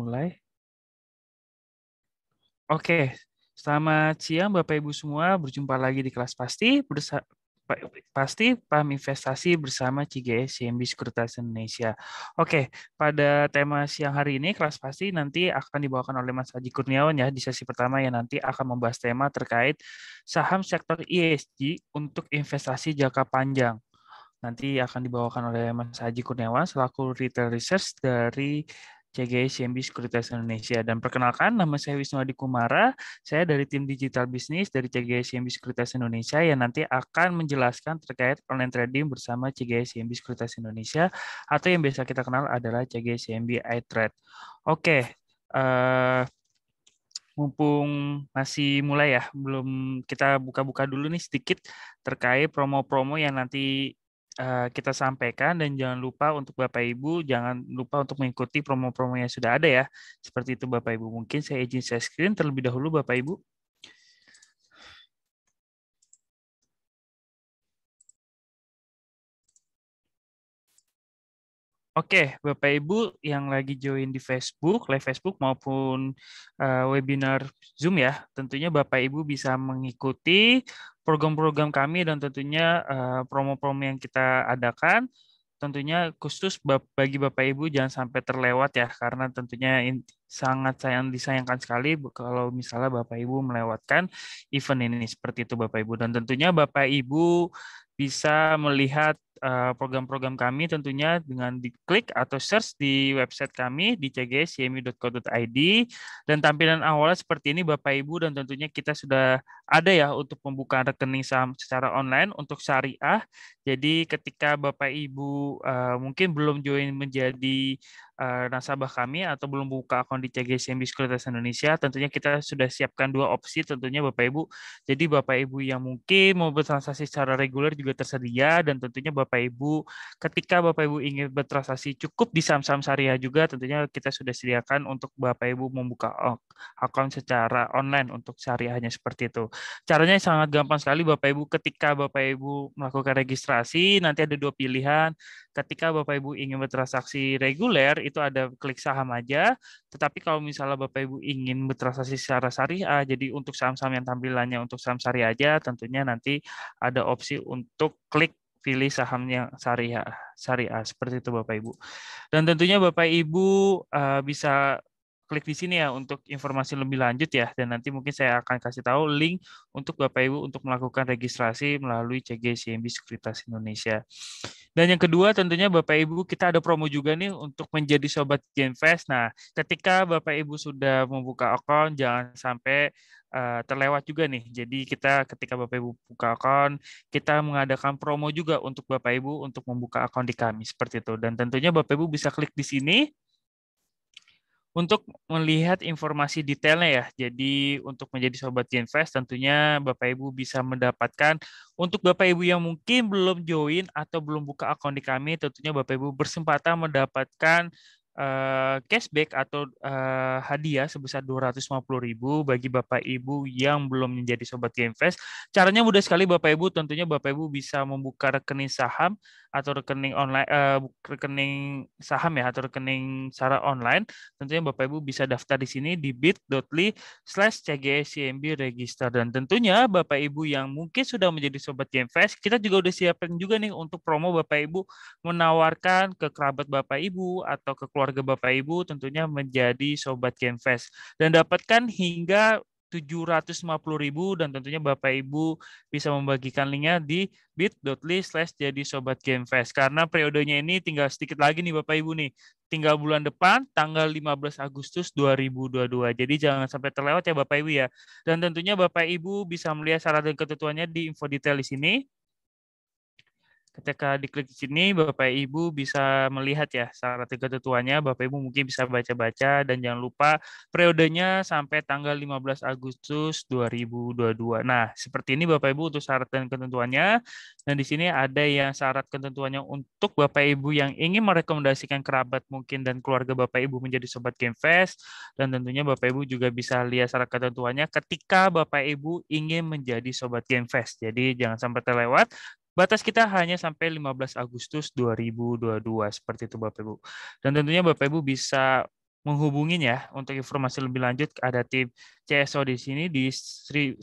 mulai. Oke, selamat siang Bapak Ibu semua. Berjumpa lagi di kelas pasti paham investasi bersama CGS CIMB Sekuritas Indonesia. Oke, pada tema siang hari ini kelas pasti nanti akan dibawakan oleh Mas Haji Kurniawan ya di sesi pertama yang nanti akan membahas tema terkait saham sektor ESG untuk investasi jangka panjang. Nanti akan dibawakan oleh Mas Haji Kurniawan selaku Retail Research dari CGS CIMB Sekuritas Indonesia. Dan perkenalkan, nama saya Wisnu Adi Kumara, saya dari tim Digital Business dari CGS CIMB Sekuritas Indonesia yang nanti akan menjelaskan terkait online trading bersama CGS CIMB Sekuritas Indonesia atau yang biasa kita kenal adalah CGS CIMB iTrade. Oke, mumpung masih mulai ya, belum kita buka-buka dulu nih sedikit terkait promo-promo yang nanti kita sampaikan dan jangan lupa untuk Bapak Ibu jangan lupa untuk mengikuti promo-promo yang sudah ada ya. Seperti itu Bapak Ibu. Mungkin saya izin share screen terlebih dahulu Bapak Ibu. Oke, Bapak Ibu yang lagi join di Facebook, live Facebook maupun webinar Zoom ya, tentunya Bapak Ibu bisa mengikuti program-program kami dan tentunya promo-promo yang kita adakan. Tentunya khusus bagi Bapak Ibu jangan sampai terlewat ya, karena tentunya sangat disayangkan sekali kalau misalnya Bapak Ibu melewatkan event ini seperti itu Bapak Ibu. Dan tentunya Bapak Ibu bisa melihat program-program kami tentunya dengan diklik atau search di website kami di cgscmi.co.id dan tampilan awalnya seperti ini Bapak Ibu dan tentunya kita sudah ada ya untuk pembukaan rekening saham secara online untuk syariah. Jadi ketika Bapak Ibu mungkin belum join menjadi nasabah kami atau belum buka akun di CGS CIMB Sekuritas Indonesia, tentunya kita sudah siapkan dua opsi tentunya Bapak Ibu. Jadi Bapak Ibu yang mungkin mau bertransaksi secara reguler juga tersedia dan tentunya Bapak Ibu ketika Bapak Ibu ingin bertransaksi cukup di saham-saham syariah juga tentunya kita sudah sediakan untuk Bapak Ibu membuka akun secara online untuk syariahnya seperti itu. Caranya sangat gampang sekali Bapak Ibu ketika Bapak Ibu melakukan registrasi nanti ada dua pilihan. Ketika Bapak Ibu ingin bertransaksi reguler itu ada klik saham aja. Tetapi kalau misalnya Bapak Ibu ingin bertransaksi secara syariah, jadi untuk saham-saham yang tampilannya untuk saham syariah aja, tentunya nanti ada opsi untuk klik pilih sahamnya syariah seperti itu Bapak Ibu. Dan tentunya Bapak Ibu bisa klik di sini ya untuk informasi lebih lanjut ya. Dan nanti mungkin saya akan kasih tahu link untuk Bapak Ibu untuk melakukan registrasi melalui CGS CIMB Sekuritas Indonesia. Dan yang kedua tentunya Bapak Ibu kita ada promo juga nih untuk menjadi Sobat Genvest. Nah, ketika Bapak Ibu sudah membuka akun jangan sampai terlewat juga nih. Jadi kita ketika Bapak Ibu buka akun, kita mengadakan promo juga untuk Bapak Ibu untuk membuka akun di kami seperti itu. Dan tentunya Bapak Ibu bisa klik di sini untuk melihat informasi detailnya ya. Jadi untuk menjadi Sobat Genvest tentunya Bapak Ibu bisa mendapatkan untuk Bapak Ibu yang mungkin belum join atau belum buka akun di kami tentunya Bapak Ibu berkesempatan mendapatkan cashback atau hadiah sebesar 250.000 bagi Bapak Ibu yang belum menjadi Sobat Genvest. Caranya mudah sekali Bapak Ibu, tentunya Bapak Ibu bisa membuka rekening saham atau rekening online rekening saham ya atau rekening secara online. Tentunya Bapak Ibu bisa daftar di sini di bit.ly/cgscmb register dan tentunya Bapak Ibu yang mungkin sudah menjadi Sobat Genvest, kita juga udah siapkan juga nih untuk promo Bapak Ibu menawarkan ke kerabat Bapak Ibu atau ke keluarga Bapak Ibu tentunya menjadi Sobat Genvest dan dapatkan hingga 750.000 dan tentunya Bapak Ibu bisa membagikan linknya di bit.ly/jadi Sobat Genvest karena periodenya ini tinggal sedikit lagi nih Bapak Ibu nih tinggal bulan depan tanggal 15 Agustus 2022. Jadi jangan sampai terlewat ya Bapak Ibu ya. Dan tentunya Bapak Ibu bisa melihat syarat dan ketentuannya di info detail di sini. Ketika diklik di sini, Bapak Ibu bisa melihat ya syarat dan ketentuannya. Bapak Ibu mungkin bisa baca-baca dan jangan lupa periodenya sampai tanggal 15 Agustus 2022. Nah, seperti ini Bapak Ibu untuk syarat dan ketentuannya. Dan di sini ada yang syarat ketentuannya untuk Bapak Ibu yang ingin merekomendasikan kerabat mungkin dan keluarga Bapak Ibu menjadi Sobat Genvest. Dan tentunya Bapak Ibu juga bisa lihat syarat ketentuannya ketika Bapak Ibu ingin menjadi Sobat Genvest. Jadi jangan sampai terlewat. Batas kita hanya sampai 15 Agustus 2022 seperti itu Bapak Ibu. Dan tentunya Bapak Ibu bisa menghubungin ya untuk informasi lebih lanjut. Ada tim CSO di sini di 150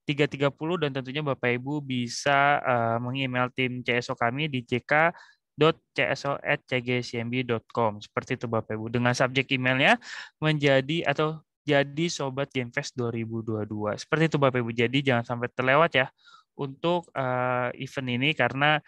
330 dan tentunya Bapak Ibu bisa meng-email tim CSO kami di jk.cso@cgcmb.com. Seperti itu Bapak Ibu. Dengan subjek emailnya menjadi atau jadi Sobat Genfest 2022. Seperti itu Bapak Ibu. Jadi jangan sampai terlewat ya untuk event ini karena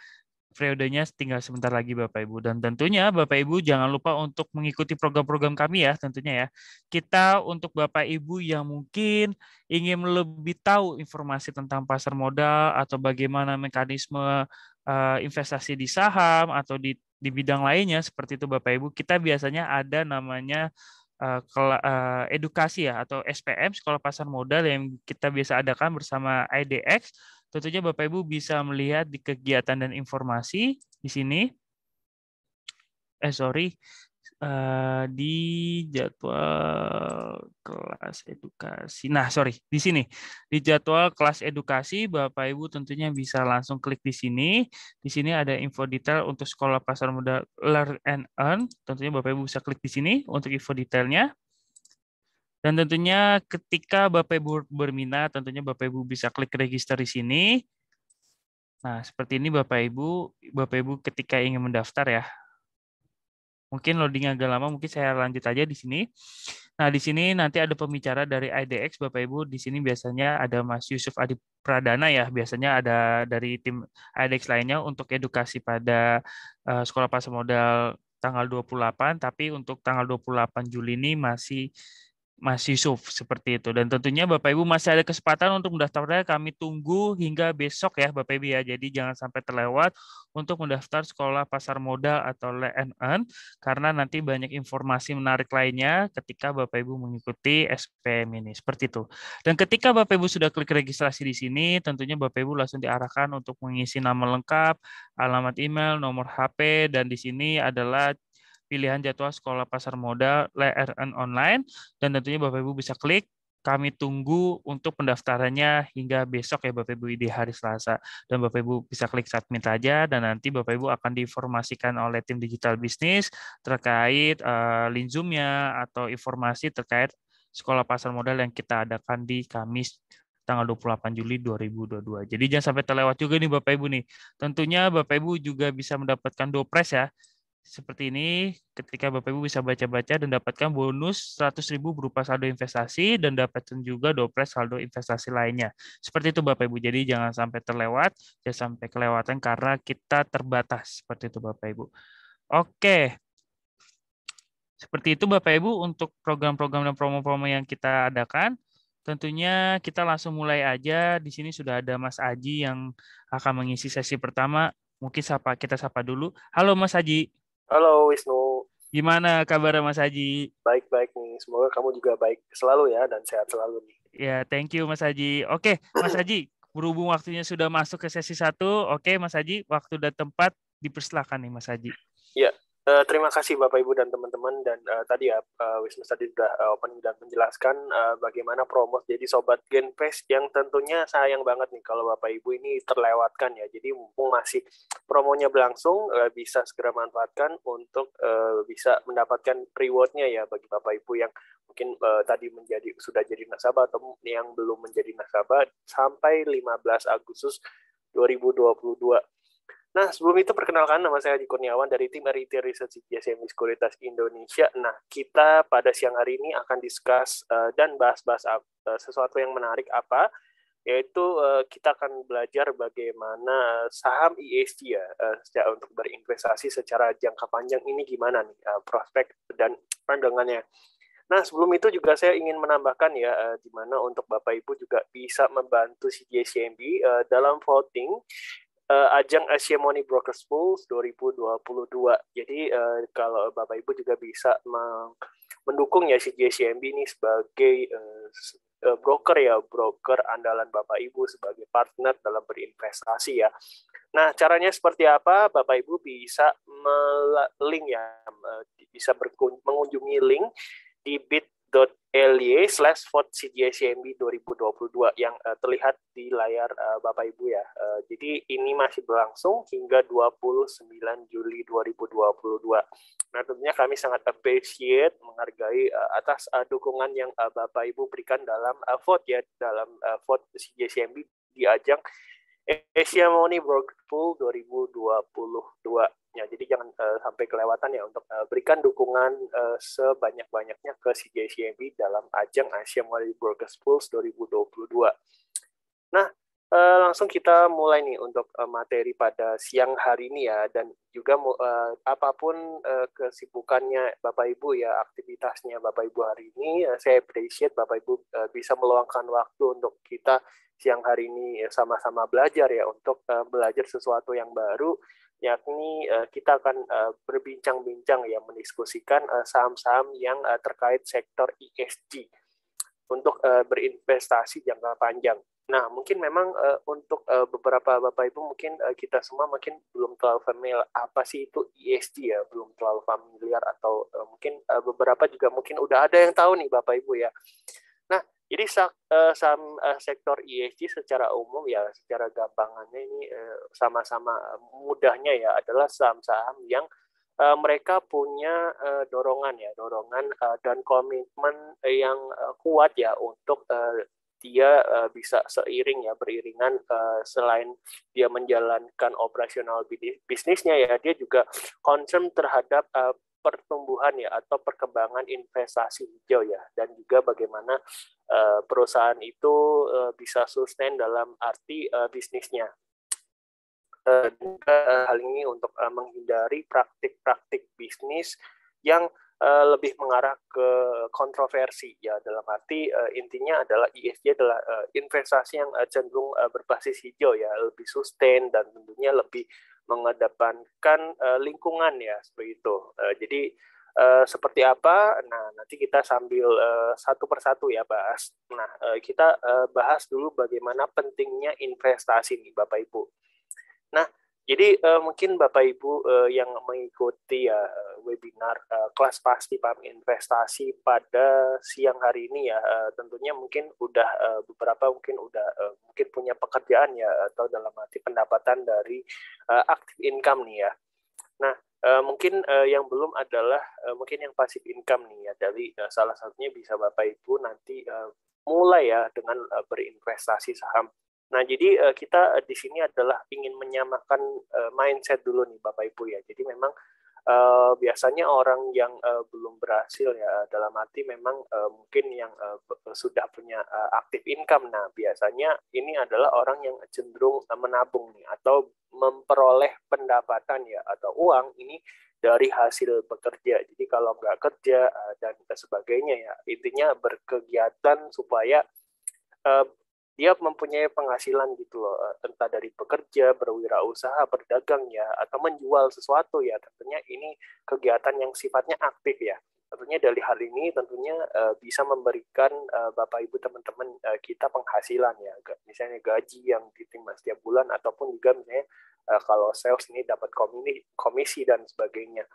periodenya tinggal sebentar lagi Bapak Ibu. Dan tentunya Bapak Ibu jangan lupa untuk mengikuti program-program kami ya tentunya ya. Kita untuk Bapak Ibu yang mungkin ingin lebih tahu informasi tentang pasar modal atau bagaimana mekanisme investasi di saham atau di bidang lainnya seperti itu Bapak Ibu. Kita biasanya ada namanya edukasi ya atau SPM Sekolah Pasar Modal yang kita biasa adakan bersama IDX. Tentunya Bapak Ibu bisa melihat di kegiatan dan informasi di sini. Di jadwal kelas edukasi. Nah, di sini di jadwal kelas edukasi Bapak Ibu tentunya bisa langsung klik di sini. Di sini ada info detail untuk Sekolah Pasar Modal Learn and Earn. Tentunya Bapak Ibu bisa klik di sini untuk info detailnya. Dan tentunya ketika Bapak Ibu berminat, tentunya Bapak Ibu bisa klik register di sini. Nah, seperti ini Bapak Ibu ketika ingin mendaftar ya. Mungkin loading agak lama, mungkin saya lanjut aja di sini. Nah, di sini nanti ada pembicara dari IDX Bapak Ibu. Di sini biasanya ada Mas Yusuf Adi Pradana ya. Biasanya ada dari tim IDX lainnya untuk edukasi pada Sekolah Pasar Modal tanggal 28, tapi untuk tanggal 28 Juli ini masih Mas Yusuf seperti itu. Dan tentunya Bapak Ibu masih ada kesempatan untuk mendaftarnya. Kami tunggu hingga besok ya Bapak Ibu ya. Jadi jangan sampai terlewat untuk mendaftar Sekolah Pasar Modal atau LNN karena nanti banyak informasi menarik lainnya ketika Bapak Ibu mengikuti SPM ini. Seperti itu. Dan ketika Bapak Ibu sudah klik registrasi di sini, tentunya Bapak Ibu langsung diarahkan untuk mengisi nama lengkap, alamat email, nomor HP, dan di sini adalah pilihan jadwal Sekolah Pasar Modal LRN online dan tentunya Bapak Ibu bisa klik. Kami tunggu untuk pendaftarannya hingga besok ya Bapak Ibu di hari Selasa. Dan Bapak Ibu bisa klik submit aja dan nanti Bapak Ibu akan diinformasikan oleh tim digital bisnis terkait link Zoom-nya atau informasi terkait Sekolah Pasar Modal yang kita adakan di Kamis tanggal 28 Juli 2022. Jadi jangan sampai terlewat juga nih Bapak Ibu nih. Tentunya Bapak Ibu juga bisa mendapatkan dopres ya seperti ini ketika Bapak Ibu bisa baca-baca dan dapatkan bonus 100.000 berupa saldo investasi dan dapatkan juga dopres saldo investasi lainnya. Seperti itu Bapak Ibu. Jadi jangan sampai terlewat, jangan sampai kelewatan karena kita terbatas. Seperti itu Bapak Ibu. Oke. Seperti itu Bapak Ibu untuk program-program dan promo-promo yang kita adakan. Tentunya kita langsung mulai aja. Di sini sudah ada Mas Aji yang akan mengisi sesi pertama. Mungkin kita sapa dulu. Halo Mas Aji. Halo Wisnu, Gimana kabar Mas Haji? baik-baik nih. Semoga kamu juga baik selalu ya dan sehat selalu nih. Ya, thank you Mas Haji. Oke, Mas Haji, berhubung waktunya sudah masuk ke sesi 1, oke Mas Haji, waktu dan tempat dipersilakan nih Mas Haji. Ya, terima kasih Bapak Ibu dan teman-teman dan tadi ya Wisnu tadi sudah opening dan menjelaskan bagaimana promo jadi Sobat Genfest yang tentunya sayang banget nih kalau Bapak Ibu ini terlewatkan ya. Jadi mumpung masih promonya berlangsung bisa segera manfaatkan untuk bisa mendapatkan reward-nya ya bagi Bapak Ibu yang mungkin tadi sudah jadi nasabah atau yang belum menjadi nasabah sampai 15 Agustus 2022. Nah, sebelum itu perkenalkan nama saya Haji Kurniawan dari tim Retail Research CGSMB Sekuritas Indonesia. Nah, kita pada siang hari ini akan discuss dan bahas-bahas sesuatu yang menarik yaitu kita akan belajar bagaimana saham ESG ya untuk berinvestasi secara jangka panjang ini gimana nih prospek dan pandangannya. Nah, sebelum itu juga saya ingin menambahkan ya, di mana untuk Bapak Ibu juga bisa membantu CGSMB dalam voting ajang Asia Money Brokers Pools 2022. Jadi kalau Bapak Ibu juga bisa mendukung ya CGSMB ini sebagai broker andalan Bapak Ibu sebagai partner dalam berinvestasi ya. Nah, caranya seperti apa? Bapak Ibu bisa mengunjungi link di bit.ly/vote-cjscmb 2022 yang terlihat di layar Bapak Ibu ya. Jadi ini masih berlangsung hingga 29 Juli 2022. Nah, tentunya kami sangat appreciate, menghargai atas dukungan yang Bapak Ibu berikan dalam vote ya, dalam vote CJSCMB di ajang Asia Money Broker Pool 2022. Ya, jadi jangan sampai kelewatan ya untuk berikan dukungan sebanyak-banyaknya ke CJSCMB dalam ajang Asia Money Brokers Pools 2022. Nah, langsung kita mulai nih untuk materi pada siang hari ini ya, dan juga apapun kesibukannya Bapak Ibu ya, aktivitasnya Bapak Ibu hari ini, saya appreciate Bapak Ibu bisa meluangkan waktu untuk kita siang hari ini sama-sama belajar ya, untuk belajar sesuatu yang baru, yakni kita akan berbincang-bincang ya, mendiskusikan saham-saham yang terkait sektor ESG untuk berinvestasi jangka panjang. Nah, mungkin memang untuk beberapa Bapak Ibu mungkin kita semua mungkin belum terlalu familiar apa sih itu ESG ya, belum terlalu familiar, atau mungkin beberapa juga mungkin udah ada yang tahu nih Bapak Ibu ya. Nah, jadi saham sektor ESG secara umum ya, secara gampangannya ini sama-sama mudahnya ya, adalah saham-saham yang mereka punya dorongan dan komitmen yang kuat ya, untuk dia bisa beriringan selain dia menjalankan operasional bisnisnya ya, dia juga concern terhadap pertumbuhan ya, atau perkembangan investasi hijau ya, dan juga bagaimana perusahaan itu bisa sustain dalam arti bisnisnya. Hal ini untuk menghindari praktik-praktik bisnis yang lebih mengarah ke kontroversi ya, dalam arti intinya adalah ESG adalah investasi yang cenderung berbasis hijau ya, lebih sustain dan tentunya lebih mengedepankan lingkungan ya, seperti itu. Jadi seperti apa? Nah, nanti kita sambil satu persatu ya bahas. Nah, kita bahas dulu bagaimana pentingnya investasi nih Bapak Ibu. Nah, jadi mungkin Bapak Ibu yang mengikuti ya webinar kelas pasti paham investasi pada siang hari ini ya, tentunya mungkin udah beberapa mungkin udah mungkin punya pekerjaan ya, atau dalam arti pendapatan dari active income nih ya. Nah, mungkin yang belum adalah mungkin yang passive income nih ya, dari salah satunya bisa Bapak Ibu nanti mulai ya dengan berinvestasi saham. Nah, jadi kita di sini adalah ingin menyamakan mindset dulu nih Bapak Ibu ya. Jadi memang biasanya orang yang belum berhasil ya, dalam arti memang mungkin yang sudah punya active income. Nah, biasanya ini adalah orang yang cenderung menabung nih, atau memperoleh pendapatan ya, atau uang ini dari hasil bekerja. Jadi kalau nggak kerja dan sebagainya ya, intinya berkegiatan supaya dia mempunyai penghasilan gitu loh, entah dari bekerja, berwirausaha, berdagang ya, atau menjual sesuatu ya. Tentunya ini kegiatan yang sifatnya aktif ya. Tentunya dari hal ini tentunya bisa memberikan Bapak Ibu teman-teman kita penghasilan ya, misalnya gaji yang diterima setiap bulan, ataupun juga misalnya kalau sales ini dapat komisi dan sebagainya.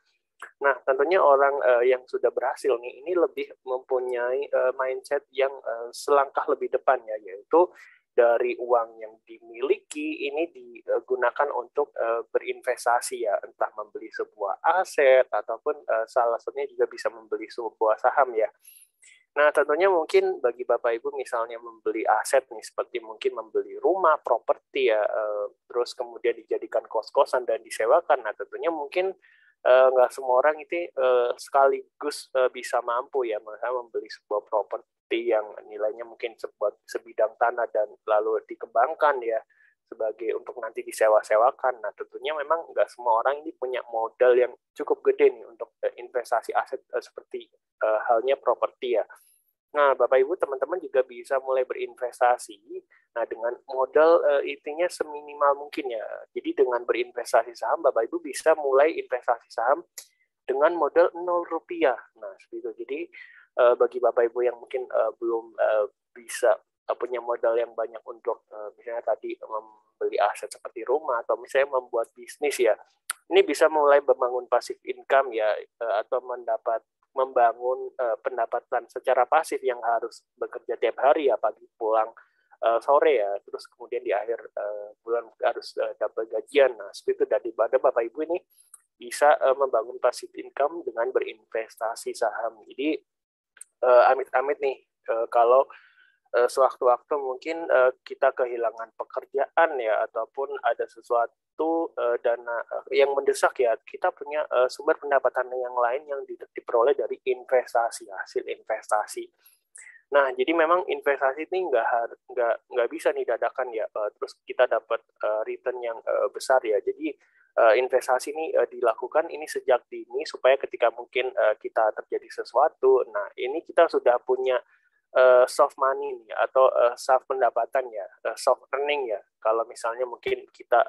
Nah, tentunya orang yang sudah berhasil nih, ini lebih mempunyai mindset yang selangkah lebih depan ya, yaitu dari uang yang dimiliki ini digunakan untuk berinvestasi ya, entah membeli sebuah aset, ataupun salah satunya juga bisa membeli sebuah saham ya. Nah, tentunya mungkin bagi Bapak Ibu misalnya membeli aset nih, seperti mungkin membeli rumah, properti ya, terus kemudian dijadikan kos-kosan dan disewakan. Nah, tentunya mungkin nggak semua orang itu sekaligus bisa mampu ya, misalnya membeli sebuah properti yang nilainya mungkin sebidang tanah dan lalu dikembangkan ya sebagai untuk nanti disewa-sewakan. Nah, tentunya memang nggak semua orang ini punya modal yang cukup gede nih untuk investasi aset seperti halnya properti ya. Nah, Bapak Ibu teman-teman juga bisa mulai berinvestasi. Nah, dengan modal intinya seminimal mungkin ya. Jadi dengan berinvestasi saham, Bapak Ibu bisa mulai investasi saham dengan modal 0 rupiah. Nah, seperti itu. Jadi bagi Bapak Ibu yang mungkin belum bisa punya modal yang banyak untuk misalnya tadi membeli aset seperti rumah, atau misalnya membuat bisnis ya, ini bisa mulai membangun passive income ya, atau membangun pendapatan secara pasif yang harus bekerja tiap hari ya, pagi pulang sore ya, terus kemudian di akhir bulan harus dapat gajian. Nah, seperti itu daripada Bapak Ibu ini bisa membangun passive income dengan berinvestasi saham. Jadi amit-amit nih kalau sewaktu-waktu mungkin kita kehilangan pekerjaan ya, ataupun ada sesuatu dana yang mendesak ya, kita punya sumber pendapatan yang lain yang diperoleh dari investasi, hasil investasi. Nah, jadi memang investasi ini nggak bisa nih dadakan ya, terus kita dapat return yang besar ya. Jadi investasi ini dilakukan ini sejak dini supaya ketika mungkin kita terjadi sesuatu, nah ini kita sudah punya soft money nih, atau soft pendapatan ya, soft earning ya. Kalau misalnya mungkin kita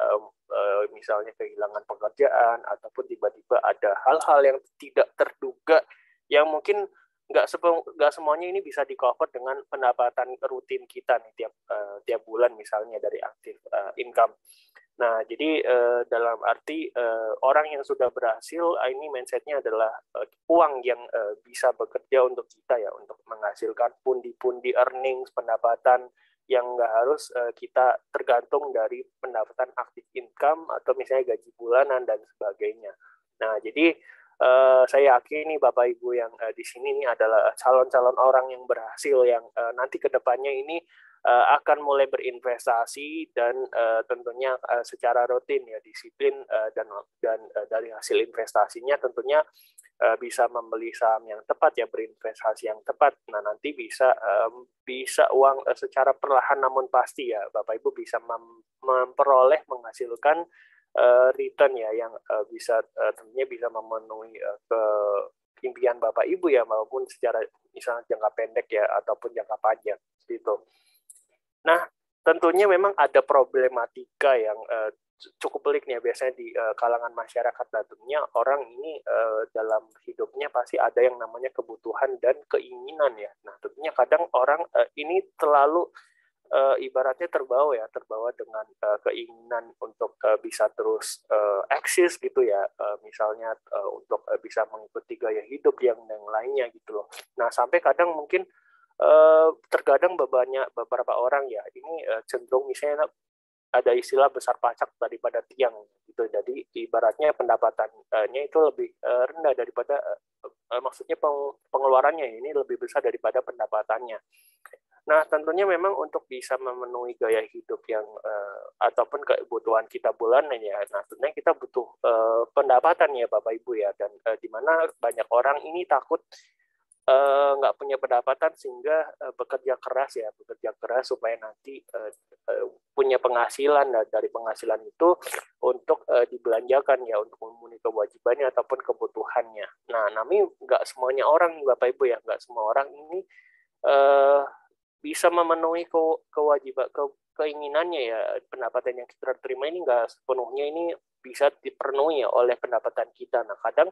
misalnya kehilangan pekerjaan ataupun tiba-tiba ada hal-hal yang tidak terduga yang mungkin nggak semuanya ini bisa di-cover dengan pendapatan rutin kita nih tiap bulan misalnya dari aktif income. Nah, jadi dalam arti orang yang sudah berhasil, ini mindset-nya adalah uang yang bisa bekerja untuk kita ya, untuk menghasilkan pundi-pundi earnings, pendapatan yang nggak harus kita tergantung dari pendapatan aktif income atau misalnya gaji bulanan dan sebagainya. Nah, jadi saya yakin nih Bapak Ibu yang di sini ini adalah calon-calon orang yang berhasil yang nanti ke depannya ini akan mulai berinvestasi dan tentunya secara rutin ya, disiplin dan dari hasil investasinya tentunya bisa membeli saham yang tepat ya, berinvestasi yang tepat. Nah, nanti bisa uang secara perlahan namun pasti ya Bapak Ibu bisa memperoleh, menghasilkan return ya yang bisa tentunya bisa memenuhi impian Bapak Ibu ya, maupun secara misalnya jangka pendek ya ataupun jangka panjang gitu. Nah, tentunya memang ada problematika yang cukup pelik nih ya, biasanya di kalangan masyarakat. Tentunya orang ini dalam hidupnya pasti ada yang namanya kebutuhan dan keinginan ya. Nah, tentunya kadang orang ini terlalu ibaratnya terbawa dengan keinginan untuk bisa terus eksis gitu ya, misalnya untuk bisa mengikuti gaya hidup yang lainnya gitu loh. Nah, sampai kadang mungkin terkadang beberapa orang ya ini cenderung misalnya ada istilah besar pacak daripada tiang gitu. Jadi ibaratnya pendapatannya itu lebih rendah daripada maksudnya pengeluarannya ini lebih besar daripada pendapatannya. Nah, tentunya memang untuk bisa memenuhi gaya hidup yang ataupun kebutuhan kita bulanan ya, nah tentunya kita butuh pendapatan ya Bapak Ibu ya, dan di mana banyak orang ini takut nggak punya pendapatan sehingga bekerja keras supaya nanti punya penghasilan, dan dari penghasilan itu untuk dibelanjakan ya, untuk memenuhi kewajibannya ataupun kebutuhannya. Nah, namun nggak semuanya orang Bapak Ibu ya, nggak semua orang ini bisa memenuhi kewajiban keinginannya ya. Pendapatan yang kita terima ini nggak sepenuhnya ini bisa dipenuhi ya oleh pendapatan kita. Nah, kadang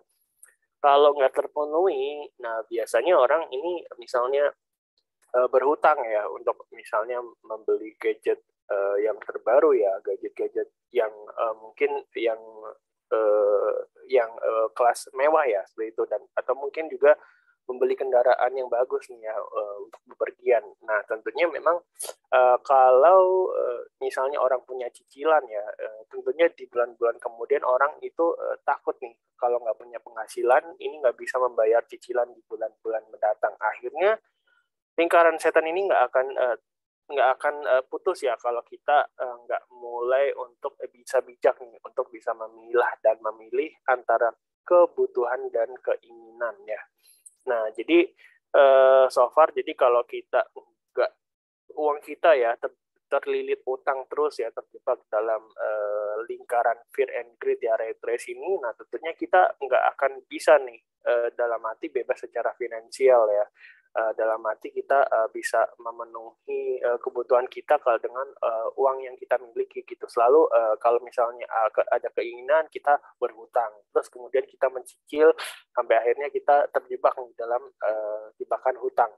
kalau nggak terpenuhi, nah biasanya orang ini misalnya berhutang ya untuk misalnya membeli gadget yang terbaru ya, gadget-gadget yang mungkin yang kelas mewah ya seperti itu, dan atau mungkin juga membeli kendaraan yang bagus nih ya untuk bepergian. Nah, tentunya memang kalau misalnya orang punya cicilan ya, tentunya di bulan-bulan kemudian orang itu takut nih kalau nggak punya penghasilan, ini nggak bisa membayar cicilan di bulan-bulan mendatang. Akhirnya lingkaran setan ini nggak akan putus ya kalau kita nggak mulai untuk bisa bijak nih, untuk bisa memilah dan memilih antara kebutuhan dan keinginan ya. Nah, jadi so far, jadi kalau kita nggak, uang kita ya terlilit utang terus ya, terjebak dalam lingkaran fear and greed ya, rat race ini, nah tentunya kita nggak akan bisa nih dalam arti bebas secara finansial ya. Dalam arti kita bisa memenuhi kebutuhan kita kalau dengan uang yang kita miliki gitu. Selalu kalau misalnya ada keinginan, kita berhutang, terus kemudian kita mencicil sampai akhirnya kita terjebak di dalam jebakan hutang.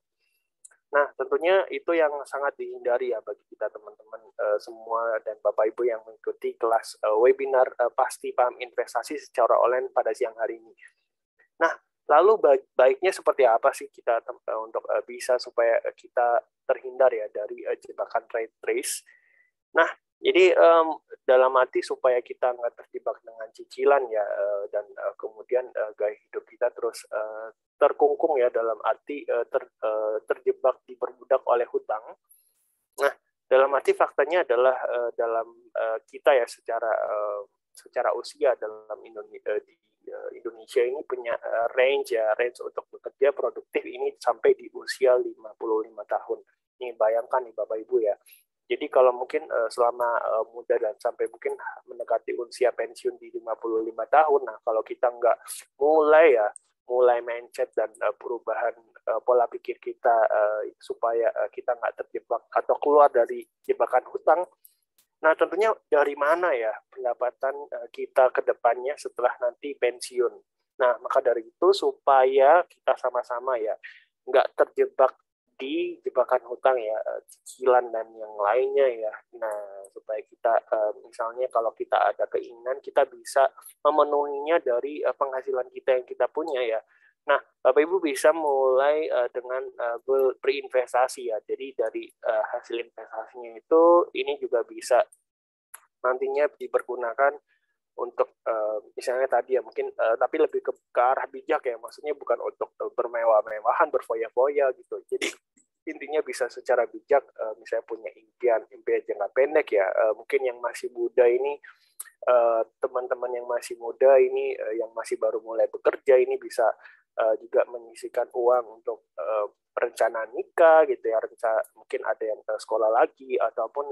Nah, tentunya itu yang sangat dihindari ya bagi kita teman-teman semua dan Bapak Ibu yang mengikuti kelas webinar Pasti Paham Investasi secara online pada siang hari ini. Nah, Lalu baiknya seperti apa sih kita untuk bisa supaya kita terhindar ya dari jebakan trade race. Nah, jadi dalam arti supaya kita nggak terjebak dengan cicilan ya, dan kemudian gaya hidup kita terus terkungkung ya, dalam arti terjebak diperbudak oleh hutang. Nah, dalam arti faktanya adalah dalam kita ya secara usia dalam Indonesia ini punya range untuk bekerja produktif ini sampai di usia 55 tahun. Ini bayangkan nih Bapak Ibu ya. Jadi kalau mungkin selama muda dan sampai mungkin mendekati usia pensiun di 55 tahun, nah kalau kita nggak mulai mindset dan perubahan pola pikir kita supaya kita nggak terjebak atau keluar dari jebakan hutang. Nah, tentunya dari mana ya pendapatan kita ke depannya setelah nanti pensiun. Nah, maka dari itu supaya kita sama-sama ya nggak terjebak di jebakan hutang ya, cicilan dan yang lainnya ya. Nah, supaya kita misalnya kalau kita ada keinginan, kita bisa memenuhinya dari penghasilan kita yang kita punya ya. Nah, Bapak Ibu bisa mulai dengan berinvestasi ya. Jadi dari hasil investasinya itu ini juga bisa nantinya dipergunakan untuk misalnya tadi ya mungkin tapi lebih ke arah bijak ya, maksudnya bukan untuk bermewah-mewahan, berfoya-foya gitu. Jadi intinya bisa secara bijak, misalnya punya impian jangka pendek ya, mungkin yang masih muda ini, teman-teman yang masih muda ini, yang masih baru mulai bekerja ini bisa juga menyisihkan uang untuk perencanaan nikah gitu ya, mungkin ada yang sekolah lagi ataupun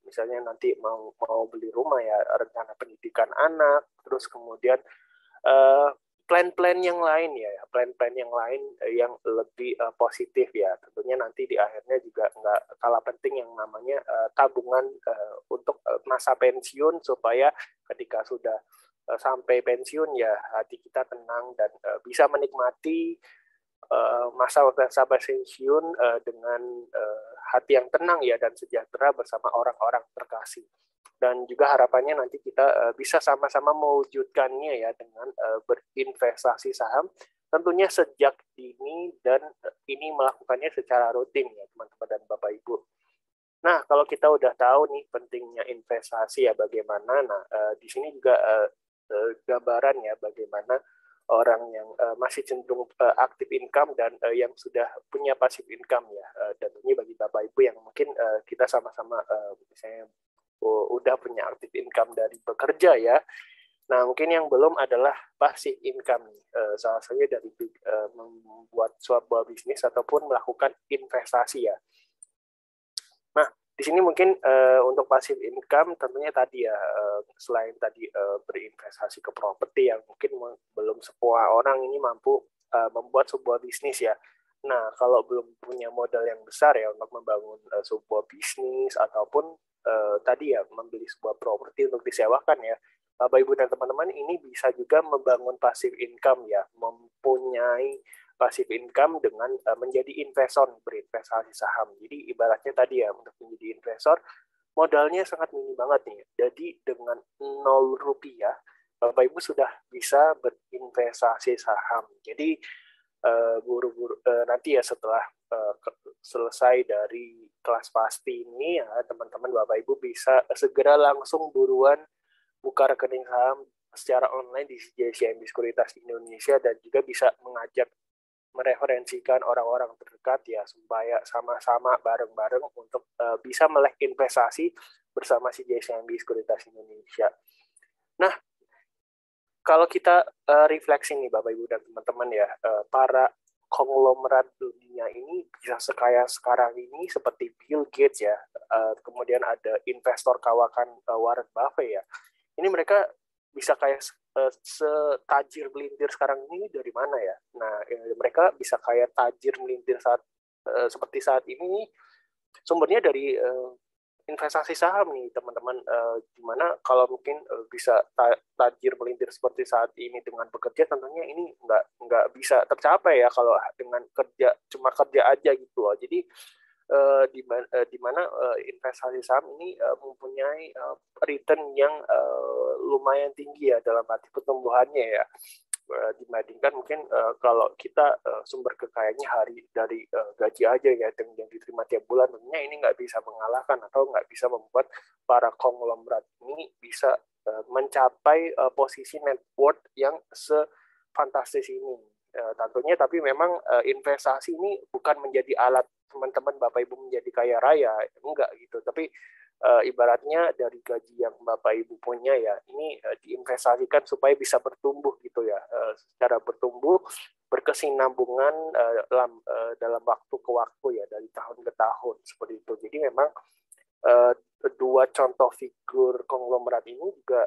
misalnya nanti mau beli rumah ya, rencana pendidikan anak, terus kemudian plan-plan yang lain ya, plan-plan yang lain yang lebih positif ya. Tentunya nanti di akhirnya juga nggak kalah penting yang namanya tabungan untuk masa pensiun, supaya ketika sudah sampai pensiun ya hati kita tenang dan bisa menikmati masa pensiun dengan hati yang tenang ya dan sejahtera bersama orang-orang terkasih. Dan juga harapannya nanti kita bisa sama-sama mewujudkannya ya dengan berinvestasi saham, tentunya sejak dini, dan ini melakukannya secara rutin ya teman-teman dan Bapak Ibu. Nah, kalau kita udah tahu nih pentingnya investasi ya bagaimana, nah di sini juga gambaran ya bagaimana orang yang masih cenderung aktif income dan yang sudah punya passive income ya. Dan ini bagi Bapak Ibu yang mungkin kita sama-sama misalnya udah punya aktif income dari bekerja ya. Nah, mungkin yang belum adalah passive income. Salah satunya dari membuat sebuah bisnis ataupun melakukan investasi ya. Nah, di sini mungkin untuk passive income tentunya tadi ya, selain tadi berinvestasi ke properti yang mungkin belum semua orang ini mampu membuat sebuah bisnis ya. Nah, kalau belum punya modal yang besar ya untuk membangun sebuah bisnis ataupun tadi ya membeli sebuah properti untuk disewakan ya, Bapak Ibu dan teman-teman ini bisa juga membangun passive income ya, mempunyai passive income dengan menjadi investor, berinvestasi saham. Jadi ibaratnya tadi ya, untuk menjadi investor modalnya sangat minim banget nih. Jadi dengan 0 rupiah Bapak Ibu sudah bisa berinvestasi saham. Jadi nanti ya setelah selesai dari kelas pasti ini ya, teman-teman Bapak Ibu bisa segera langsung buruan buka rekening saham secara online di CJCMB Sekuritas Indonesia, dan juga bisa mengajak mereferensikan orang-orang terdekat ya supaya sama-sama bareng-bareng untuk bisa melek investasi bersama CJCMB Sekuritas Indonesia. Nah, kalau kita refleksi nih Bapak Ibu dan teman-teman ya, para konglomerat dunia ini bisa sekaya sekarang ini seperti Bill Gates ya, kemudian ada investor kawakan Warren Buffett ya. Ini mereka bisa kayak setajir melintir sekarang ini dari mana ya? Nah, mereka bisa kayak tajir melintir seperti saat ini sumbernya dari investasi saham nih teman-teman. Dimana kalau mungkin bisa tajir melintir seperti saat ini dengan bekerja, tentunya ini nggak bisa tercapai ya kalau dengan cuma kerja aja gitu loh. Jadi di mana investasi saham ini mempunyai return yang lumayan tinggi ya dalam arti pertumbuhannya ya. dibandingkan mungkin kalau kita sumber kekayaannya dari gaji aja ya yang diterima tiap bulan, tentunya ini nggak bisa mengalahkan atau nggak bisa membuat para konglomerat ini bisa mencapai posisi net worth yang sefantastis ini. Tentunya tapi memang investasi ini bukan menjadi alat teman-teman Bapak Ibu menjadi kaya raya, enggak gitu, tapi ibaratnya dari gaji yang Bapak Ibu punya ya, ini diinvestasikan supaya bisa bertumbuh gitu ya, secara bertumbuh, berkesinambungan dalam waktu ke waktu ya, dari tahun ke tahun, seperti itu. Jadi memang dua contoh figur konglomerat ini juga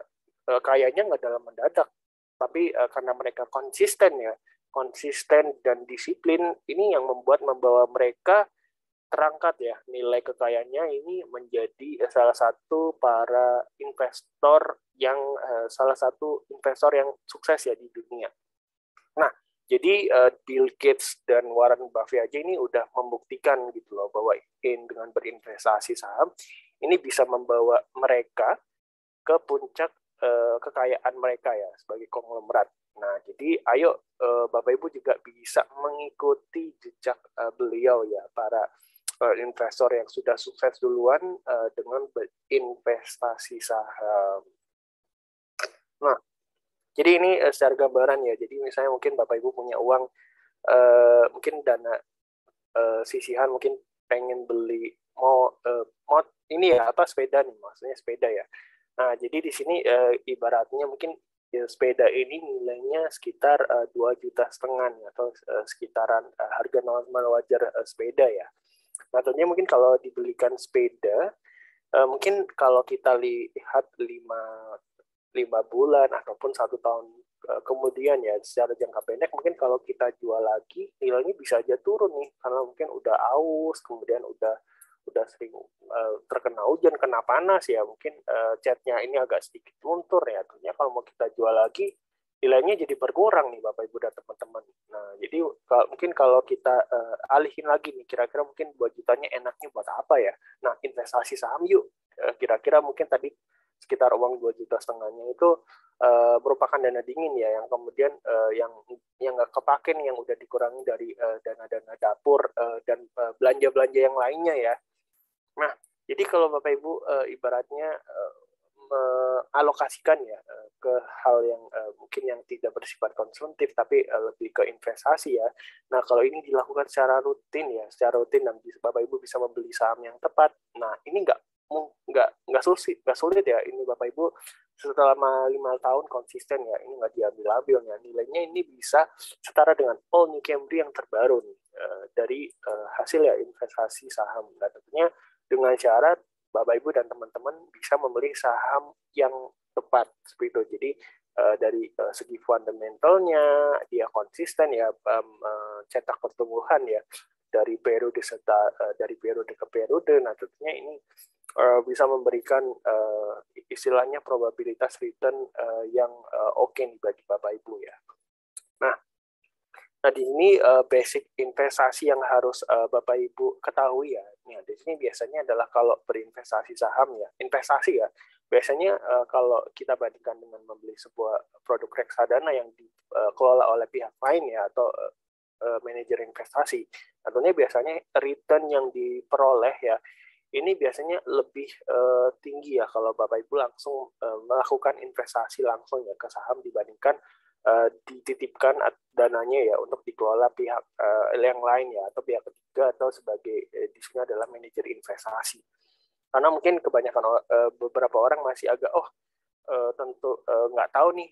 kayaknya nggak dalam mendadak, tapi karena mereka konsisten dan disiplin, ini yang membawa mereka terangkat ya, nilai kekayaannya ini menjadi salah satu investor yang sukses ya di dunia. Nah, jadi Bill Gates dan Warren Buffett aja ini udah membuktikan gitu loh bahwa dengan berinvestasi saham ini bisa membawa mereka ke puncak kekayaan mereka ya sebagai konglomerat. Nah, jadi ayo Bapak Ibu juga bisa mengikuti jejak beliau ya, para investor yang sudah sukses duluan dengan berinvestasi saham. Nah, jadi ini secara gambaran ya. Jadi misalnya mungkin Bapak Ibu punya uang, mungkin dana sisihan, mungkin pengen beli mau ini ya sepeda nih, maksudnya sepeda ya. Nah, jadi di sini ibaratnya mungkin sepeda ini nilainya sekitar 2,5 juta atau sekitaran harga normal wajar sepeda ya. Nah, tentunya mungkin kalau dibelikan sepeda, mungkin kalau kita lihat 5 bulan ataupun 1 tahun kemudian ya, secara jangka pendek mungkin kalau kita jual lagi nilainya bisa aja turun nih, karena mungkin udah aus, kemudian udah sering terkena hujan, kena panas ya, mungkin catnya ini agak sedikit luntur ya. Tentunya kalau mau kita jual lagi nilainya jadi berkurang nih Bapak Ibu dan teman-teman. Nah, jadi mungkin kalau kita alihin lagi nih, kira-kira mungkin 2 jutanya enaknya buat apa ya? Nah, investasi saham yuk. Kira-kira mungkin tadi sekitar uang 2,5 juta itu merupakan dana dingin ya, yang kemudian yang nggak kepake nih, yang udah dikurangi dari dana-dana dapur dan belanja-belanja yang lainnya ya. Nah, jadi kalau Bapak Ibu ibaratnya alokasikan ya ke hal yang mungkin yang tidak bersifat konsumtif tapi lebih ke investasi ya. Nah, kalau ini dilakukan secara rutin dan Bapak Ibu bisa membeli saham yang tepat. Nah, ini nggak sulit ya. Ini Bapak Ibu selama 5 tahun konsisten ya, ini nggak diambil ya. Nilainya ini bisa setara dengan All New Camry yang terbaru nih, dari hasil ya investasi saham. Nah, tentunya dengan syarat Bapak Ibu dan teman-teman bisa membeli saham yang tepat seperti itu. Jadi dari segi fundamentalnya dia konsisten ya, cetak pertumbuhan ya dari periode ke periode. Nah, tentunya ini bisa memberikan istilahnya probabilitas return yang oke nih bagi Bapak Ibu ya. Nah, di sini basic investasi yang harus Bapak Ibu ketahui ya. Nah, di sini biasanya adalah kalau berinvestasi saham ya, investasi ya. Biasanya kalau kita bandingkan dengan membeli sebuah produk reksadana yang dikelola oleh pihak lain ya, atau manajer investasi, tentunya biasanya return yang diperoleh ya, ini biasanya lebih tinggi ya kalau Bapak Ibu langsung melakukan investasi langsung ya ke saham dibandingkan dititipkan dananya ya untuk dikelola pihak yang lain ya, atau pihak ketiga, atau sebagai di sini adalah manajer investasi. Karena mungkin kebanyakan beberapa orang masih agak tentu nggak tahu nih